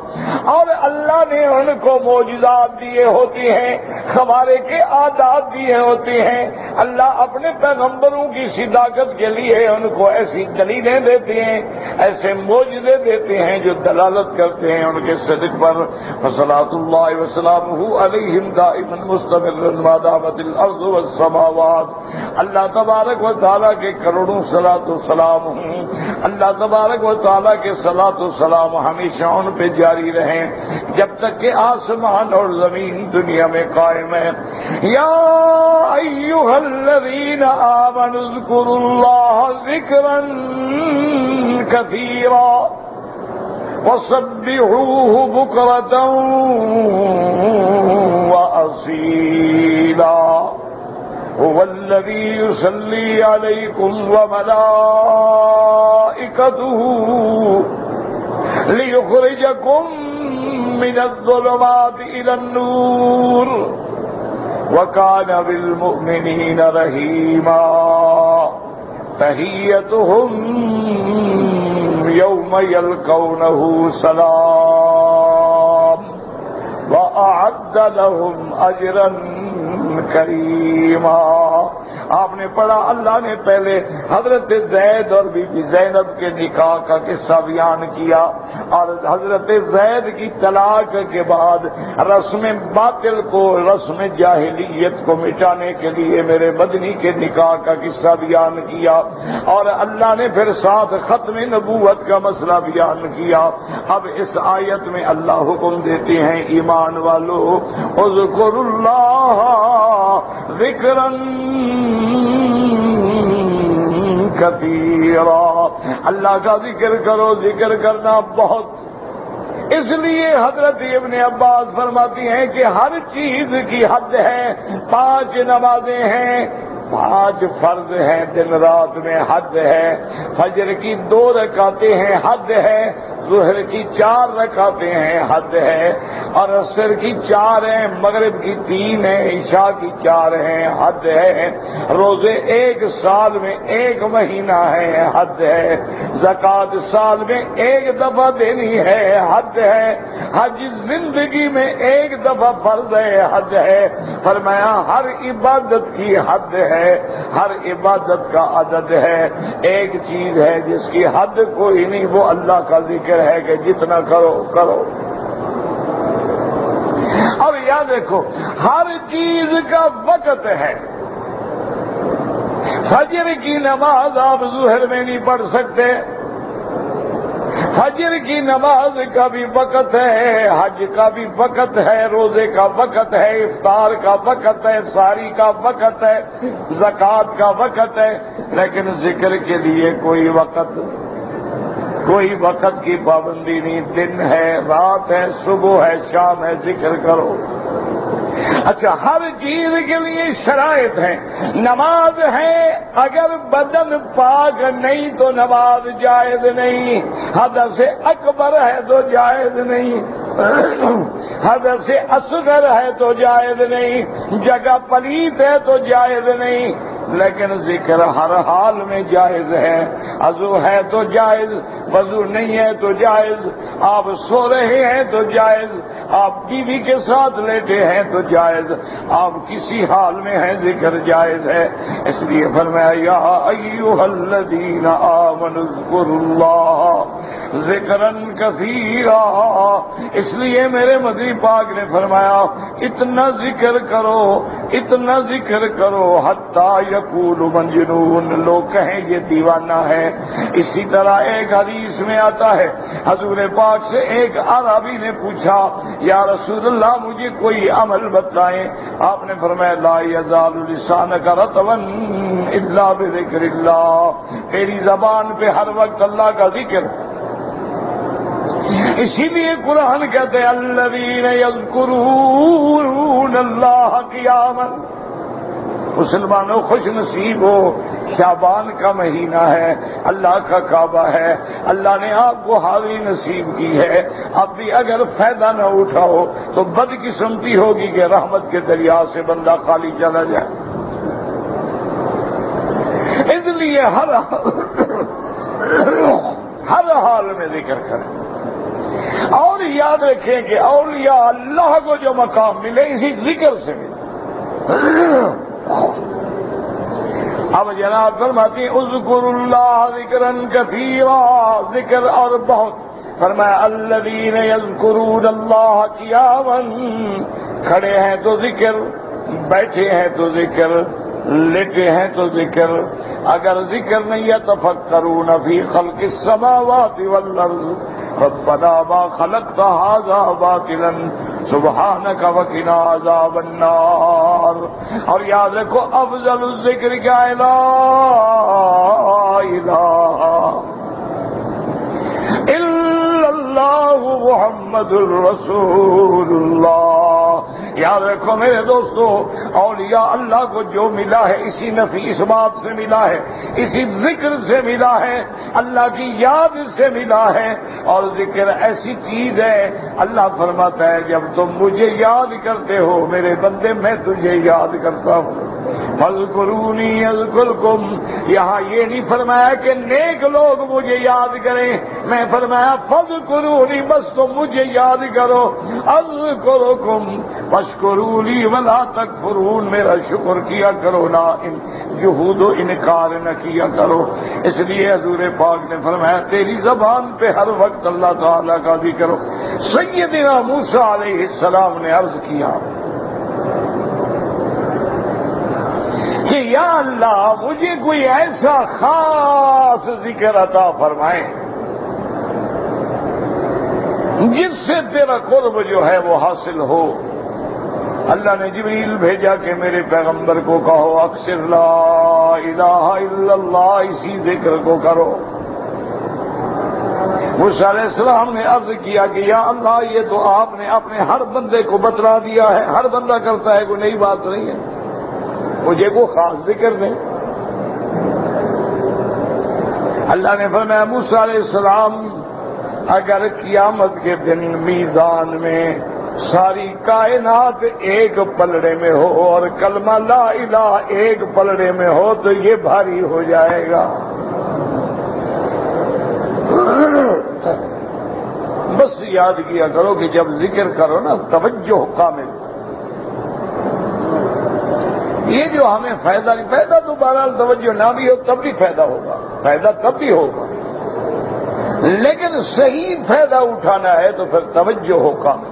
اور اللہ نے ان کو معجزات دیے ہوتے ہیں، خوارق کے عادات دیے ہوتے ہیں۔ اللہ اپنے پیغمبروں کی صداقت کے لیے ان کو ایسی دلیلیں دیتے ہیں، ایسے معجزے دیتے ہیں جو دلالت کرتے ہیں ان کے صدق پر۔ فصلاۃ اللہ وسلامہ علیہم دائما مستمر ما دامت الارض والسماوات۔ اللہ تبارک و تعالیٰ کے کروڑوں صلاۃ و سلام ہوں، اللہ تبارک و تعالیٰ کے صلاۃ و سلام ہمیشہ ان پہ جاری رہیں جب تک کہ آسمان اور زمین دنیا میں قائم ہے۔ یا ایھا الذین آمنوا اذکروا اللہ ذکرا کثیرا وسبحوہ بکرۃ وأصیلا هو الذی یصلی علیکم وملائکتہ لیخرجکم من الظلمات الی النور وکان بالمؤمنین رحیما تحیتہم یوم یلقونہ سلام وأعد لهم أجرا کریما. آپ نے پڑھا اللہ نے پہلے حضرت زید اور بی بی زینب کے نکاح کا قصہ بیان کیا، اور حضرت زید کی طلاق کے بعد رسم باطل کو، رسم جاہلیت کو مٹانے کے لیے میرے مدنی کے نکاح کا قصہ بیان کیا، اور اللہ نے پھر ساتھ ختم نبوت کا مسئلہ بیان کیا. اب اس آیت میں اللہ حکم دیتے ہیں ایمان والو اذکروا اللہ ذکرا کثیرا، اللہ کا ذکر کرو، ذکر کرنا بہت. اس لیے حضرت ابن عباس فرماتی ہیں کہ ہر چیز کی حد ہے. 5 نمازیں ہیں، 5 فرض ہیں دن رات میں، حد ہے. فجر کی 2 رکعتیں ہیں، حد ہے. ظہر کی 4 رکعتیں ہیں، حد ہے. اور عصر کی 4 ہیں، مغرب کی 3 ہیں، عشاء کی 4 ہیں، حد ہے. روزے 1 سال میں 1 مہینہ ہے، حد ہے. زکوٰۃ سال میں 1 دفعہ دینی ہے، حد ہے. حج زندگی میں 1 دفعہ فرض ہے، حد ہے. فرمایا ہر عبادت کی حد ہے، ہر عبادت کا عدد ہے. ایک چیز ہے جس کی حد کوئی نہیں، وہ اللہ کا ذکر ہے کہ جتنا کرو کرو. اور یاد رکھو ہر چیز کا وقت ہے. فجر کی نماز آپ ظہر میں نہیں پڑھ سکتے، فجر کی نماز کا بھی وقت ہے، حج کا بھی وقت ہے، روزے کا وقت ہے، افطار کا وقت ہے، ساری کا وقت ہے، زکوٰۃ کا وقت ہے. لیکن ذکر کے لیے کوئی وقت کی پابندی نہیں. دن ہے، رات ہے، صبح ہے، شام ہے، ذکر کرو. اچھا ہر چیز کے لیے شرائط ہیں. نماز ہے، اگر بدن پاک نہیں تو نماز جائز نہیں. حدث اکبر ہے تو جائز نہیں، حدث اصغر ہے تو جائز نہیں، جگہ پلیت ہے تو جائز نہیں. لیکن ذکر ہر حال میں جائز ہے. وضو ہے تو جائز، وضو نہیں ہے تو جائز. آپ سو رہے ہیں تو جائز، آپ بیوی کے ساتھ لیٹے ہیں تو جائز، آپ کسی حال میں ہیں ذکر جائز ہے. اس لیے فرمایا یا ایھا الذین آمنوا اذکروا اللہ ذکرا کثیرا. اس لیے میرے مدنی پاک نے فرمایا اتنا ذکر کرو، اتنا ذکر کرو حتیٰ یقول مجنون، لوگ کہیں یہ دیوانہ ہے. اسی طرح ایک حدیث میں آتا ہے حضور پاک سے ایک اعرابی نے پوچھا یا رسول اللہ مجھے کوئی عمل بتلائیں. آپ نے فرمایا لا یزال لسانک رطبا الا بذکر اللہ، تیری زبان پہ ہر وقت اللہ کا ذکر. اسی لیے قرآن کہتے ہیں الذین یذکرون اللہ قیاما. مسلمانوں خوش نصیب ہو، شعبان کا مہینہ ہے، اللہ کا کعبہ ہے، اللہ نے آپ کو حاضری نصیب کی ہے. اب بھی اگر فائدہ نہ اٹھاؤ تو بدقسمتی ہوگی کہ رحمت کے دریا سے بندہ خالی چلا جائے. اس لیے ہر حال میں ذکر کریں. اور یاد رکھیں کہ اولیاء اللہ کو جو مقام ملے اسی ذکر سے ملے. اب جناب فرماتی ہیں اذکروا اللہ ذکرا کثیرا، ذکر اور بہت. فرمایا الذین یذکرون اللہ قیاما، کھڑے ہیں تو ذکر، بیٹھے ہیں تو ذکر، لیٹے ہیں تو ذکر. اگر ذکر نہیں یتفکرون فی خلق السماوات والارض ربنا ما خلقت هذا باطلا سبحانك وقنا عذاب النار. اور یاد رکھو افضل الذکر کیا ہے؟ لا الہ الا اللہ محمد الرسول اللہ. یاد رکھو میرے دوستو، اولیاء اللہ کو جو ملا ہے اسی نفیس بات سے ملا ہے، اسی ذکر سے ملا ہے، اللہ کی یاد سے ملا ہے. اور ذکر ایسی چیز ہے اللہ فرماتا ہے جب تم مجھے یاد کرتے ہو میرے بندے میں تجھے یاد کرتا ہوں. فاذکرونی اذکرکم، یہاں یہ نہیں فرمایا کہ نیک لوگ مجھے یاد کریں، میں فرمایا فاذکرونی، بس تم مجھے یاد کرو، اذکرکم واشکرونی ولا تکفرون، میرا شکر کیا کرو، نہ جحود و انکار نہ کیا کرو۔ اس لیے حضور پاک نے فرمایا تیری زبان پہ ہر وقت اللہ تعالیٰ کا ذکر ہو۔ سیدنا موسیٰ علیہ السلام نے عرض کیا کہ یا اللہ مجھے کوئی ایسا خاص ذکر عطا فرمائے جس سے تیرا قرب جو ہے وہ حاصل ہو۔ اللہ نے جبریل بھیجا کہ میرے پیغمبر کو کہو اکثر لا الہ الا اللہ، اسی ذکر کو کرو۔ موسیٰ علیہ السلام نے عرض کیا کہ یا اللہ یہ تو آپ نے اپنے ہر بندے کو بتلا دیا ہے، ہر بندہ کرتا ہے، کوئی نئی بات نہیں ہے، مجھے کو خاص ذکر دیں۔ اللہ نے فرمایا موسیٰ علیہ السلام اگر قیامت کے دن میزان میں ساری کائنات ایک پلڑے میں ہو اور کلمہ لا الہ ایک پلڑے میں ہو تو یہ بھاری ہو جائے گا۔ بس یاد کیا کرو کہ جب ذکر کرو نا توجہ کامل، یہ جو ہمیں فائدہ نہیں، فائدہ تو بہرحال توجہ نہ بھی ہو تب بھی فائدہ ہوگا، فائدہ تب بھی ہوگا، لیکن صحیح فائدہ اٹھانا ہے تو پھر توجہ ہو کامل،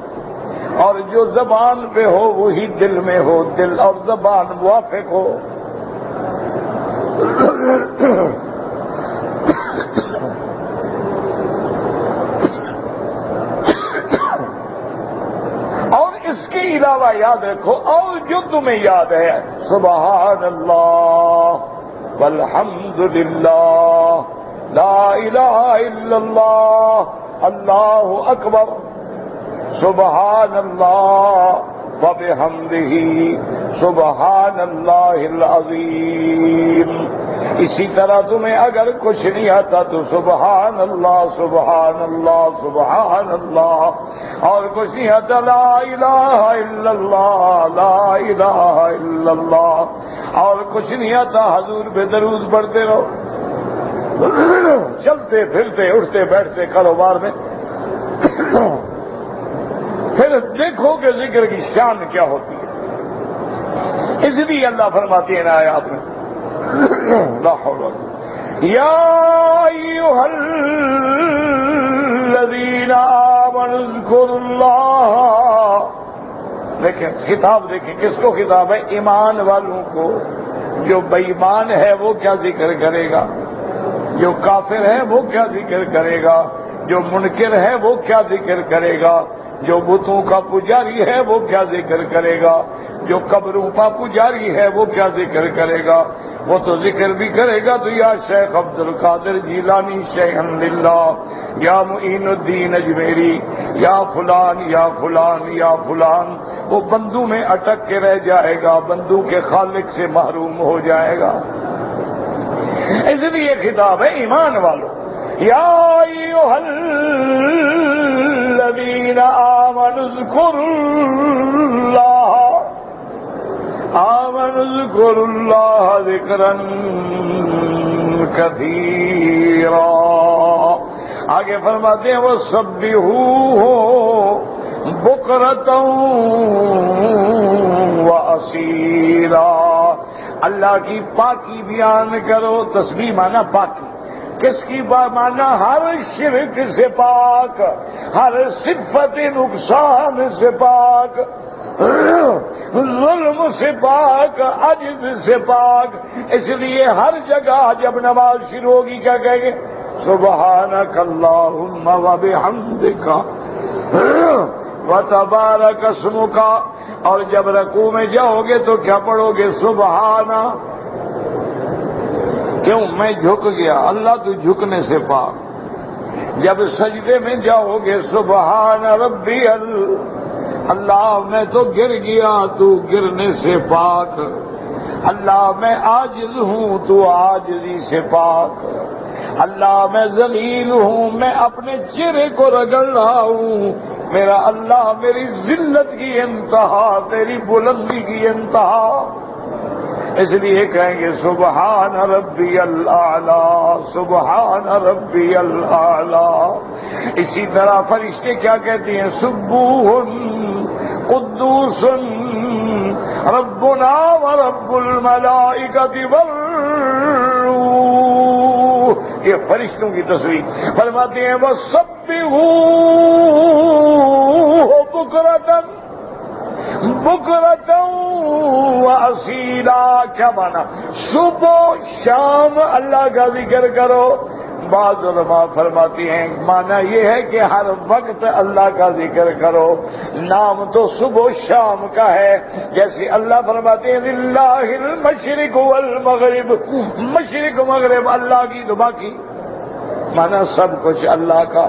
اور جو زبان پہ ہو وہی دل میں ہو، دل اور زبان موافق ہو۔ اور اس کے علاوہ یاد رکھو، اور جو تمہیں یاد ہے سبحان اللہ والحمد للہ لا الہ الا اللہ اللہ اکبر سبحان اللہ وبحمدہ سبحان اللہ العظیم۔ اسی طرح تمہیں اگر کچھ نہیں آتا تو سبحان اللہ سبحان اللہ سبحان اللہ، اور کچھ نہیں آتا لا الہ الا اللہ لا الہ الا اللہ، اور کچھ نہیں آتا حضور پہ درود پڑھتے رہو، چلتے پھرتے اٹھتے بیٹھتے کاروبار میں، پھر دیکھو کہ ذکر کی شان کیا ہوتی ہے۔ اس لیے اللہ فرماتے ہیں آیات میں لا حول ولا قوة یا ایھا الذین آمنوا اذکروا اللہ۔ دیکھیں خطاب، دیکھیں کس کو خطاب ہے؟ ایمان والوں کو۔ جو بے ایمان ہے وہ کیا ذکر کرے گا، جو کافر ہے وہ کیا ذکر کرے گا، جو منکر ہے وہ کیا ذکر کرے گا، جو بتوں کا پجاری ہے وہ کیا ذکر کرے گا، جو قبروں کا پجاری ہے وہ کیا ذکر کرے گا، وہ تو ذکر بھی کرے گا تو یا شیخ عبد القادر جیلانی شیخ للہ، یا معین الدین اجمیری، یا فلان یا فلان یا فلان، وہ بندوں میں اٹک کے رہ جائے گا، بندوں کے خالق سے محروم ہو جائے گا۔ اس لیے خطاب ہے ایمان والوں، یا ایھا الذین آمنوا اذکروا اللہ، آمنوا اذکروا اللہ ذکرا کثیرا۔ آگے فرماتے ہیں وسبحوہ بکرۃ واصیلا، اللہ کی پاکی بیان کرو۔ تسبیح مانا پاکی، کس کی مانا؟ ہر شرک سے پاک، ہر صفت نقصان سے پاک، ظلم سے پاک، عجز سے پاک۔ اس لیے ہر جگہ جب نماز شروع ہوگی کیا کہیں گے؟ سبحانک اللہم وبحمدک وتبارک اسمک۔ اور جب رکوع میں جاؤ گے تو کیا پڑھو گے؟ سبحانہ۔ کیوں؟ میں جھک گیا، اللہ تو جھکنے سے پاک۔ جب سجدے میں جاؤ گے سبحان ربی اللہ میں تو گر گیا، تو گرنے سے پاک۔ اللہ میں عاجز ہوں، تو عاجزی سے پاک۔ اللہ میں ذلیل ہوں، میں اپنے چہرے کو رگڑ رہا ہوں، میرا اللہ میری ذلت کی انتہا، تیری بلندی کی انتہا۔ اس لیے کہیں گے سبحان ربی الاعلی، سبحان ربی الاعلی۔ اسی طرح فرشتے کیا کہتے ہیں؟ سبوح قدوس ربنا ورب الملائکۃ والروح، یہ فرشتوں کی تصویر فرماتے ہیں وَسَبِّحُوهُ بُكْرَةً وَأَصِيلًا۔ کیا مانا؟ صبح شام اللہ کا ذکر کرو۔ بعض علماء فرماتی ہیں مانا یہ ہے کہ ہر وقت اللہ کا ذکر کرو، نام تو صبح و شام کا ہے، جیسے اللہ فرماتے ہیں للہ المشرق والمغرب، مشرق مغرب اللہ کی، تو باقی مانا سب کچھ اللہ کا،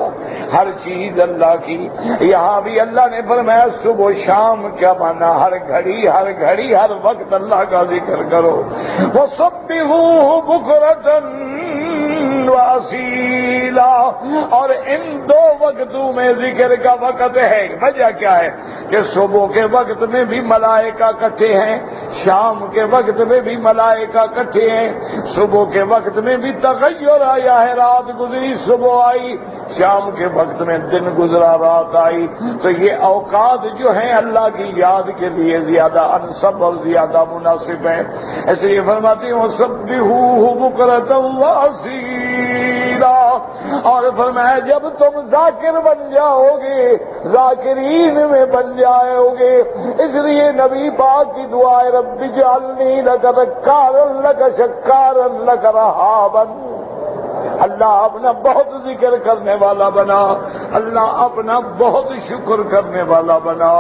ہر چیز اللہ کی۔ یہاں بھی اللہ نے فرمایا صبح و شام، کیا مانا؟ ہر گھڑی ہر گھڑی ہر وقت اللہ کا ذکر کرو۔ وَسَبِّحُوهُ بُكْرَةً وَأَصِيلًا، اور ان دو وقتوں میں ذکر کا وقت ہے۔ وجہ کیا ہے کہ صبح کے وقت میں بھی ملائکہ اکٹھے ہیں، شام کے وقت میں بھی ملائکہ اکٹھے ہیں، صبح کے وقت میں بھی تغیر آیا ہے، رات گزری صبح آئی، شام کے وقت میں دن گزرا رات آئی، تو یہ اوقات جو ہیں اللہ کی یاد کے لیے زیادہ انسب اور زیادہ مناسب ہیں۔ اس لیے فرماتی ہوں سبحوہ بکرۃ وَأَصِیلًا، اور فرمایا جب تم ذاکر بن جاؤ گے، ذاکرین میں بن جاؤ گے، اس لیے نبی پاک کی دعا ہے رب اجعلنی لک ذکارا لک شکارا لک رہابا، اللہ اپنا بہت ذکر کرنے والا بنا، اللہ اپنا بہت شکر کرنے والا بنا۔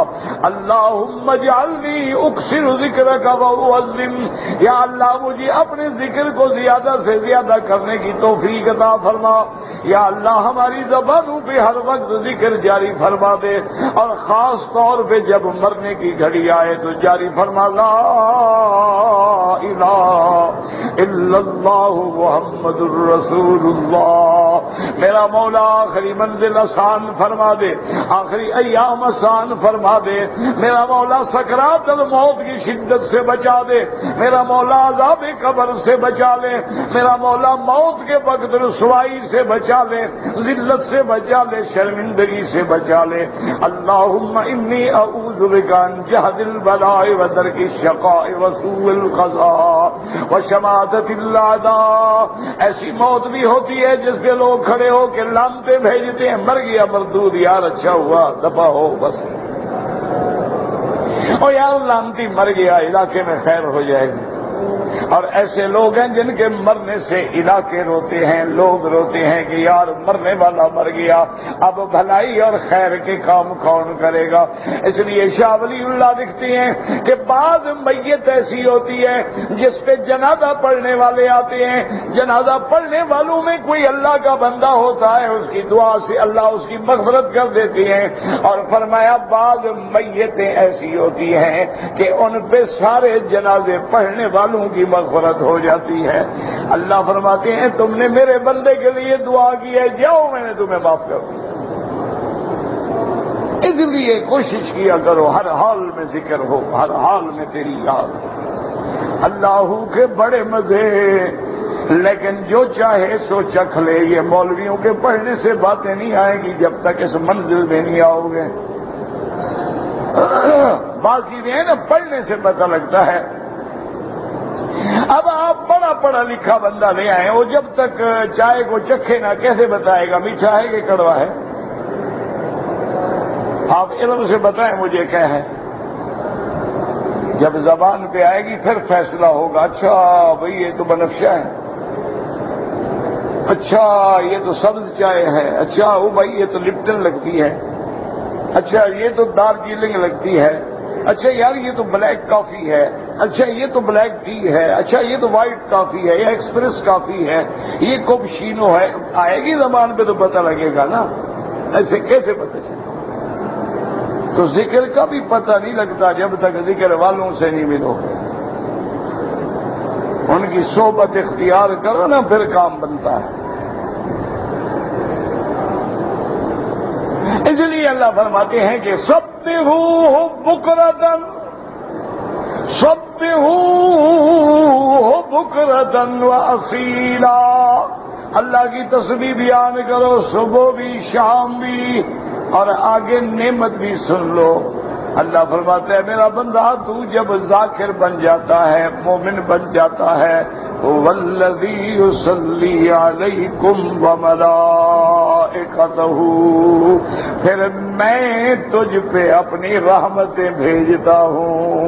اللہم اجعلنی اکثر ذکرک واعظم، یا اللہ مجھے اپنے ذکر کو زیادہ سے زیادہ کرنے کی توفیق عطا فرما، یا اللہ ہماری زبانوں پہ ہر وقت ذکر جاری فرما دے، اور خاص طور پہ جب مرنے کی گھڑی آئے تو جاری فرما لا الہ الا اللہ محمد الرسول اللہ۔ میرا مولا آخری منزل آسان فرما دے، آخری ایام آسان فرما دے، میرا مولا سکرات الموت کی شدت سے بچا دے، میرا مولا عذاب قبر سے بچا لے، میرا مولا موت کے وقت رسوائی سے بچا لے، ذلت سے بچا لے، شرمندگی سے بچا لے۔ اللہم انی اعوذ بک ان جہد البلاء ودرک الشقاء وسوء القضاء وشماتۃ الاعداء۔ ایسی موت بھی ہوتی ہے جس کے لوگ کھڑے ہو کے لانتے بھیجتے ہیں، مر گیا مردود، یار اچھا ہوا دفع ہو بس، اور یار لانتی مر گیا، علاقے میں خیر ہو جائے گی۔ اور ایسے لوگ ہیں جن کے مرنے سے علاقے روتے ہیں، لوگ روتے ہیں کہ یار مرنے والا مر گیا، اب بھلائی اور خیر کے کام کون کرے گا۔ اس لیے شاہ ولی اللہ لکھتے ہیں کہ بعض میت ایسی ہوتی ہے جس پہ جنازہ پڑھنے والے آتے ہیں، جنازہ پڑھنے والوں میں کوئی اللہ کا بندہ ہوتا ہے، اس کی دعا سے اللہ اس کی مغفرت کر دیتے ہیں۔ اور فرمایا بعض میتیں ایسی ہوتی ہیں کہ ان پہ سارے جنازے پڑھنے والوں کی مغفرت ہو جاتی ہے۔ اللہ فرماتے ہیں تم نے میرے بندے کے لیے دعا کی ہے، جاؤ میں نے تمہیں معاف کر دیا۔ اس لیے کوشش کیا کرو ہر حال میں ذکر ہو، ہر حال میں تیری یاد۔ اللہ کے بڑے مزے، لیکن جو چاہے سو چکھ لے، یہ مولویوں کے پڑھنے سے باتیں نہیں آئیں گی جب تک اس منزل میں نہیں آؤ گے۔ بات چیزیں ہیں نا پڑھنے سے پتہ لگتا ہے۔ اب آپ بڑا پڑھا لکھا بندہ لے آئے، وہ جب تک چائے کو چکھے نہ کیسے بتائے گا میٹھا ہے کہ کڑوا ہے؟ آپ علم سے بتائیں مجھے کیا ہے۔ جب زبان پہ آئے گی پھر فیصلہ ہوگا، اچھا بھئی یہ تو بنفشہ ہے، اچھا یہ تو سبز چائے ہے، اچھا وہ بھائی یہ تو لپٹن لگتی ہے، اچھا یہ تو دارجلنگ لگتی ہے، اچھا یار یہ تو بلیک کافی ہے، اچھا یہ تو بلیک ٹی ہے، اچھا یہ تو وائٹ کافی ہے، یہ ایکسپریس کافی ہے، یہ کوپشینو ہے۔ آئے گی زبان پہ تو پتہ لگے گا نا، ایسے کیسے پتہ چلے؟ تو ذکر کا بھی پتہ نہیں لگتا جب تک ذکر والوں سے نہیں ملو، ان کی صحبت اختیار کرو نا پھر کام بنتا ہے۔ اس لیے اللہ فرماتے ہیں کہ سبحوہ بکرۃ، سبحوہ بکرۃ واصیلا، اللہ کی تسبیح بیان کرو صبح بھی شام بھی، اور آگے نعمت بھی سن لو۔ اللہ فرماتا ہے میرا بندہ تو جب ذاکر بن جاتا ہے، مومن بن جاتا ہے، والذی یصلی علیکم وملائکتہ، پھر میں تجھ پہ اپنی رحمتیں بھیجتا ہوں۔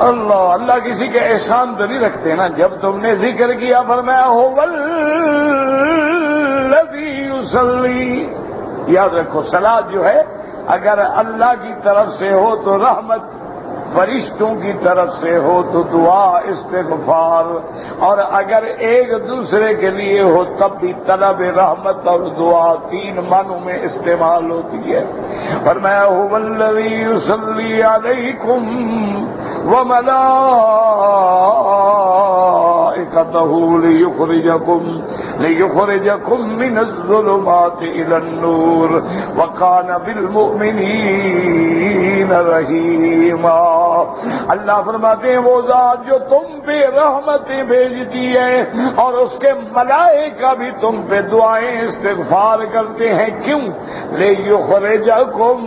اللہ کسی کے احسان تو نہیں رکھتے نا، جب تم نے ذکر کیا فرمایا ہو والذی یصلی، یاد رکھو صلاۃ جو ہے اگر اللہ کی طرف سے ہو تو رحمت، فرشتوں کی طرف سے ہو تو دعا استغفار، اور اگر ایک دوسرے کے لیے ہو تب بھی طلب رحمت اور دعا، تین معنوں میں استعمال ہوتی ہے۔ فرمایا هو الذی یصلی علیکم وملائکتہ لیخرجکم من الظلمات الی النور وکان بالمؤمنین رحیما۔ اللہ فرماتے ہیں وہ ذات جو تم پہ رحمتیں بھیجتی ہے اور اس کے ملائکہ بھی تم پہ دعائیں استغفار کرتے ہیں، کیوں؟ لیخرجکم،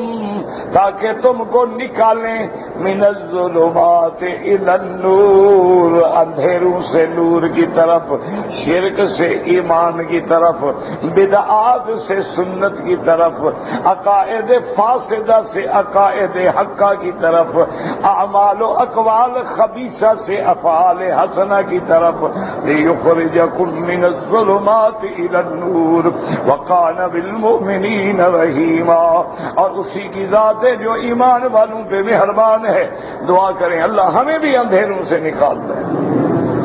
تاکہ تم کو نکالیں، من الظلمات الی النور، اندھیروں سے نور کی طرف، شرک سے ایمان کی طرف، بدعات سے سنت کی طرف، عقائد فاسدہ سے عقائد حقہ کی طرف، اعمال و اقوال خبیثہ سے افعال حسنہ کی طرف، لیخرجکم من الظلمات الی النور وکان بالمؤمنین رحیما۔ اور اسی کی ذات ہے جو ایمان والوں پہ مہربان ہے۔ دعا کریں اللہ ہمیں بھی اندھیروں سے نکال دے،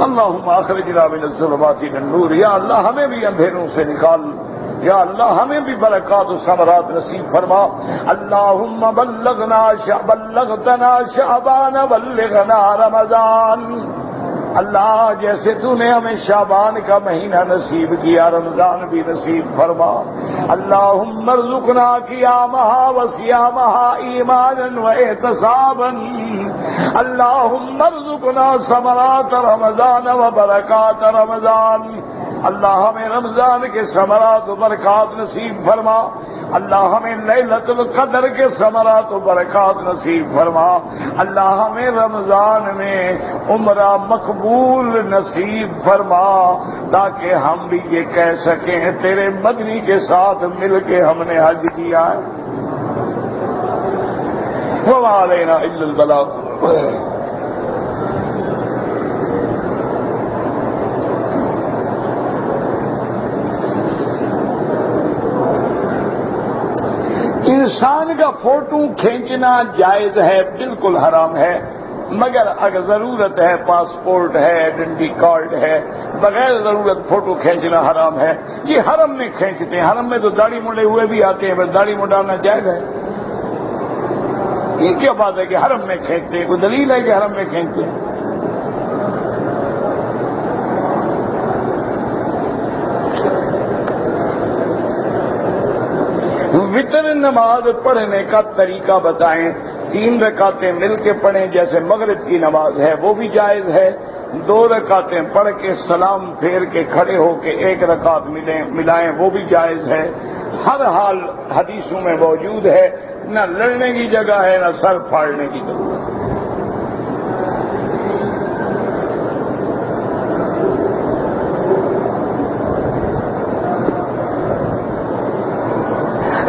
اللہم اخرجنا من الظلمات الی النور، یا اللہ ہمیں بھی اندھیروں سے نکال، یا اللہ ہمیں بھی برکات و ثمرات نصیب فرما۔ اللہم بلغتنا شعبان بلغنا رمضان، اللہ جیسے تو نے ہمیں شعبان کا مہینہ نصیب کیا، رمضان بھی نصیب فرما۔ اللہم ارزقنا قیامہا وصیامہا ایمانا واحتسابا، اللہم ارزقنا ثمرات رمضان وبرکات رمضان، اللہ ہمیں رمضان کے ثمرات و برکات نصیب فرما، اللہ ہمیں لیلۃ القدر کے ثمرات و برکات نصیب فرما، اللہ ہمیں رمضان میں عمرہ مقبول نصیب فرما، تاکہ ہم بھی یہ کہہ سکیں تیرے مدنی کے ساتھ مل کے ہم نے حج کیا ہے۔ وما علینا الا البلاغ۔ انسان کا فوٹو کھینچنا جائز ہے، بالکل حرام ہے، مگر اگر ضرورت ہے، پاسپورٹ ہے، آئیڈینٹی کارڈ ہے، بغیر ضرورت فوٹو کھینچنا حرام ہے۔ یہ حرم میں کھینچتے ہیں، حرم میں تو داڑھی مڑے ہوئے بھی آتے ہیں، بس داڑھی مڈانا جائز ہے۔ یہ کیا بات ہے کہ حرم میں کھینچتے ہیں؟ کوئی دلیل ہے کہ حرم میں کھینچتے ہیں؟ وتر نماز پڑھنے کا طریقہ بتائیں۔ 3 رکعتیں مل کے پڑھیں، جیسے مغرب کی نماز ہے وہ بھی جائز ہے۔ 2 رکعتیں پڑھ کے سلام پھیر کے کھڑے ہو کے 1 رکعت ملائیں وہ بھی جائز ہے۔ ہر حال حدیثوں میں موجود ہے، نہ لڑنے کی جگہ ہے نہ سر پھاڑنے کی ضرورت ہے۔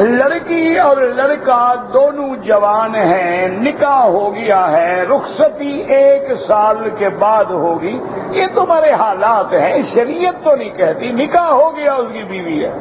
لڑکی اور لڑکا دونوں جوان ہیں، نکاح ہو گیا ہے، رخصتی 1 سال کے بعد ہوگی، یہ تمہارے حالات ہیں، شریعت تو نہیں کہتی۔ نکاح ہو گیا، اس کی بیوی ہے،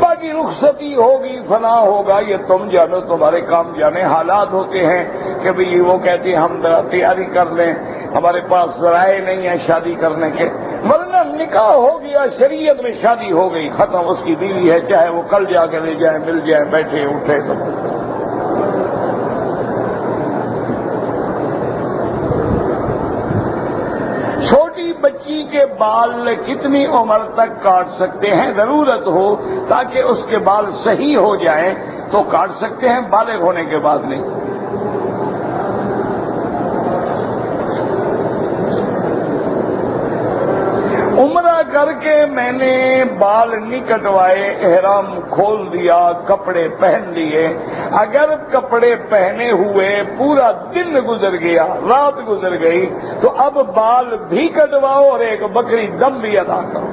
باقی رخصتی ہوگی، فنا ہوگا، یہ تم جانو، تمہارے کام جانے۔ حالات ہوتے ہیں کہ بھئی وہ کہتے ہیں ہم تیاری کر لیں، ہمارے پاس ذرائع نہیں ہیں شادی کرنے کے، ورنہ نکاح ہو گیا، شریعت میں شادی ہو گئی، ختم، اس کی بیوی ہے، چاہے وہ کل جا کے لے جائیں، مل جائیں، بیٹھے اٹھے سب۔ چھوٹی بچی کے بال کتنی عمر تک کاٹ سکتے ہیں؟ ضرورت ہو تاکہ اس کے بال صحیح ہو جائیں تو کاٹ سکتے ہیں، بالغ ہونے کے بعد نہیں۔ عمرہ کر کے میں نے بال نہیں کٹوائے، احرام کھول دیا، کپڑے پہن لیے، اگر کپڑے پہنے ہوئے پورا دن گزر گیا، رات گزر گئی، تو اب بال بھی کٹواؤ اور ایک بکری دم بھی ادا کرو۔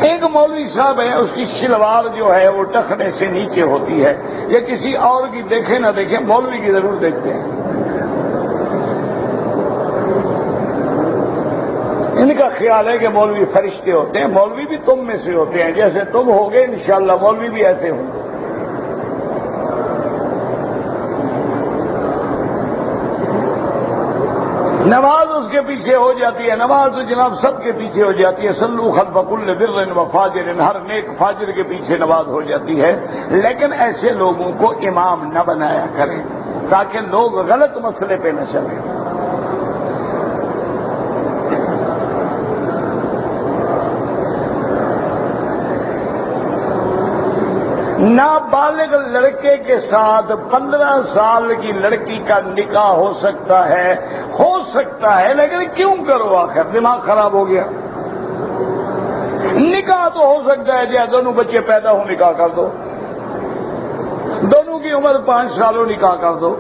ایک مولوی صاحب ہے، اس کی شلوار جو ہے وہ ٹخنے سے نیچے ہوتی ہے، یا کسی اور کی دیکھے نہ دیکھے، مولوی کی ضرور دیکھتے ہیں۔ ان کا خیال ہے کہ مولوی فرشتے ہوتے ہیں، مولوی بھی تم میں سے ہوتے ہیں، جیسے تم ہوگے انشاءاللہ مولوی بھی ایسے ہوں گے۔ نماز اس کے پیچھے ہو جاتی ہے، نماز تو جناب سب کے پیچھے ہو جاتی ہے، صلو خلف کل بر و فاجر، ہر نیک فاجر کے پیچھے نماز ہو جاتی ہے، لیکن ایسے لوگوں کو امام نہ بنایا کریں تاکہ لوگ غلط مسئلے پہ نہ چلیں۔ نابالغ لڑکے کے ساتھ 15 سال کی لڑکی کا نکاح ہو سکتا ہے، لیکن کیوں کرو؟ آخر دماغ خراب ہو گیا۔ نکاح تو ہو سکتا ہے جی، دونوں بچے پیدا ہو نکاح کر دو، دونوں کی عمر 5 سال ہو نکاح کر دو۔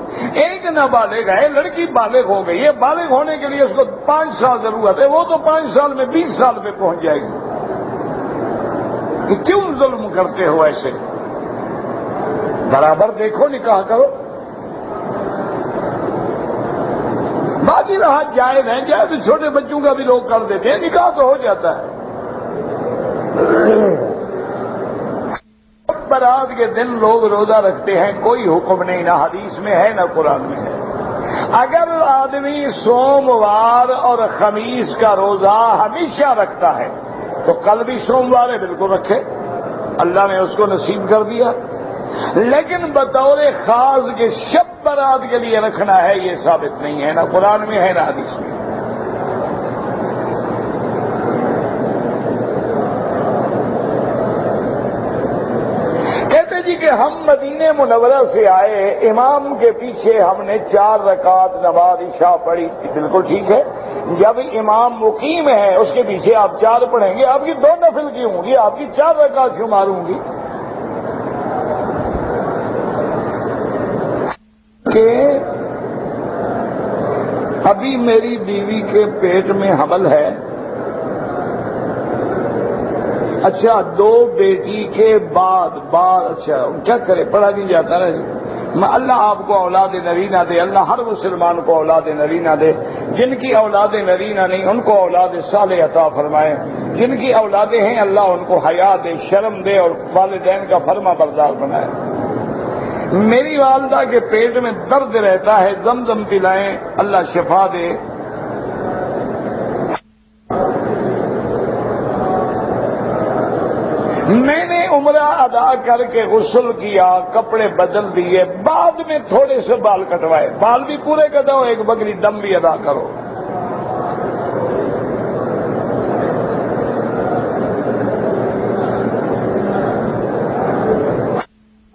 ایک نابالغ ہے، لڑکی بالغ ہو گئی ہے، بالغ ہونے کے لیے اس کو 5 سال ضرورت ہے، وہ تو 5 سال میں 20 سال پہ پہنچ جائے گی۔ کیوں ظلم کرتے ہو ایسے؟ برابر دیکھو، نکاح کرو۔ باقی رہا جائز ہے، جائز چھوٹے بچوں کا بھی لوگ کر دیتے ہیں، نکاح تو ہو جاتا ہے۔ برات کے دن لوگ روزہ رکھتے ہیں، کوئی حکم نہیں، نہ حدیث میں ہے نہ قرآن میں ہے۔ اگر آدمی سوموار اور خمیس کا روزہ ہمیشہ رکھتا ہے تو کل بھی سوموار ہے، بالکل رکھے، اللہ نے اس کو نصیب کر دیا، لیکن بطور خاص کے شب برات کے لیے رکھنا ہے، یہ ثابت نہیں ہے، نہ قرآن میں ہے نہ حدیث میں۔ کہتے جی کہ ہم مدینہ منورہ سے آئے، امام کے پیچھے ہم نے 4 رکعت نماز عشاء پڑھی، بالکل ٹھیک ہے۔ جب امام مقیم ہے، اس کے پیچھے آپ 4 پڑھیں گے، آپ کی 2 نفل کی ہوں گی، آپ کی 4 رکعت شمار ہوں گی۔ کہ ابھی میری بیوی کے پیٹ میں حمل ہے، اچھا 2 بیٹی کے بعد اچھا کیا کرے، پڑھا نہیں جاتا نا جی۔ اللہ آپ کو اولاد نرینہ دے، اللہ ہر مسلمان کو اولاد نرینہ دے، جن کی اولاد نرینہ نہیں ان کو اولاد صالح عطا فرمائے، جن کی اولادیں ہیں اللہ ان کو حیا دے، شرم دے اور والدین کا فرما بردار بنائے۔ میری والدہ کے پیٹ میں درد رہتا ہے، زمزم پلائیں، اللہ شفا دے۔ میں نے عمرہ ادا کر کے غسل کیا، کپڑے بدل دیے، بعد میں تھوڑے سے بال کٹوائے، بال بھی پورے کٹاؤ، ایک بکری دم بھی ادا کرو۔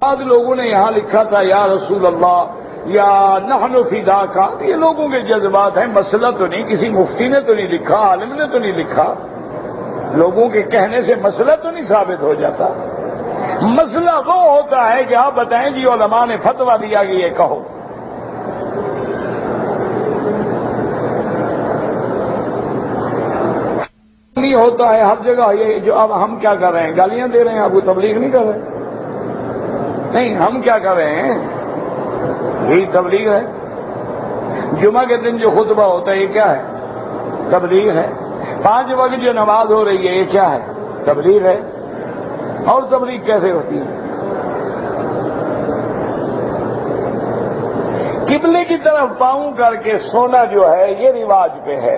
بعض لوگوں نے یہاں لکھا تھا یا رسول اللہ یا نحن فداک، یہ لوگوں کے جذبات ہیں، مسئلہ تو نہیں، کسی مفتی نے تو نہیں لکھا، عالم نے تو نہیں لکھا، لوگوں کے کہنے سے مسئلہ تو نہیں ثابت ہو جاتا۔ مسئلہ وہ ہوتا ہے کہ آپ بتائیں جی علماء نے فتویٰ دیا کہ یہ کہو۔ نہیں ہوتا ہے ہر جگہ، یہ جو اب ہم کیا کر رہے ہیں، گالیاں دے رہے ہیں، آپ کو تبلیغ نہیں کر رہے؟ نہیں، ہم کیا کر رہے ہیں، یہی تبلیغ ہے۔ جمعہ کے دن جو خطبہ ہوتا ہے یہ کیا ہے؟ تبلیغ ہے۔ 5 وقت جو نماز ہو رہی ہے یہ کیا ہے؟ تبلیغ ہے۔ اور تبلیغ کیسے ہوتی ہے؟ قبلے کی طرف پاؤں کر کے سونا جو ہے یہ رواج پہ ہے،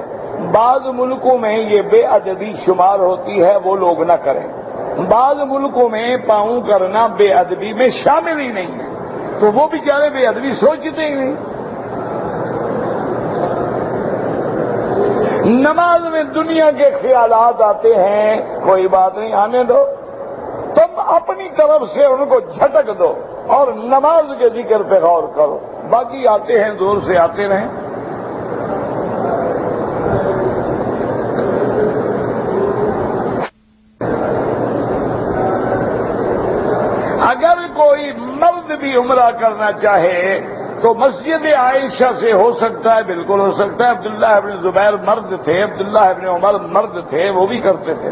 بعض ملکوں میں یہ بے ادبی شمار ہوتی ہے، وہ لوگ نہ کریں۔ بعض ملکوں میں پاؤں کرنا بے ادبی میں شامل ہی نہیں ہے، تو وہ بیچارے بے ادبی سوچتے ہی نہیں۔ نماز میں دنیا کے خیالات آتے ہیں، کوئی بات نہیں، آنے دو، تم اپنی طرف سے ان کو جھٹک دو اور نماز کے ذکر پہ غور کرو، باقی آتے ہیں زور سے آتے رہیں۔ اگر کوئی مرد بھی عمرہ کرنا چاہے تو مسجد عائشہ سے ہو سکتا ہے، بالکل ہو سکتا ہے۔ عبداللہ ابن زبیر مرد تھے، عبداللہ ابن عمر مرد تھے، وہ بھی کرتے تھے۔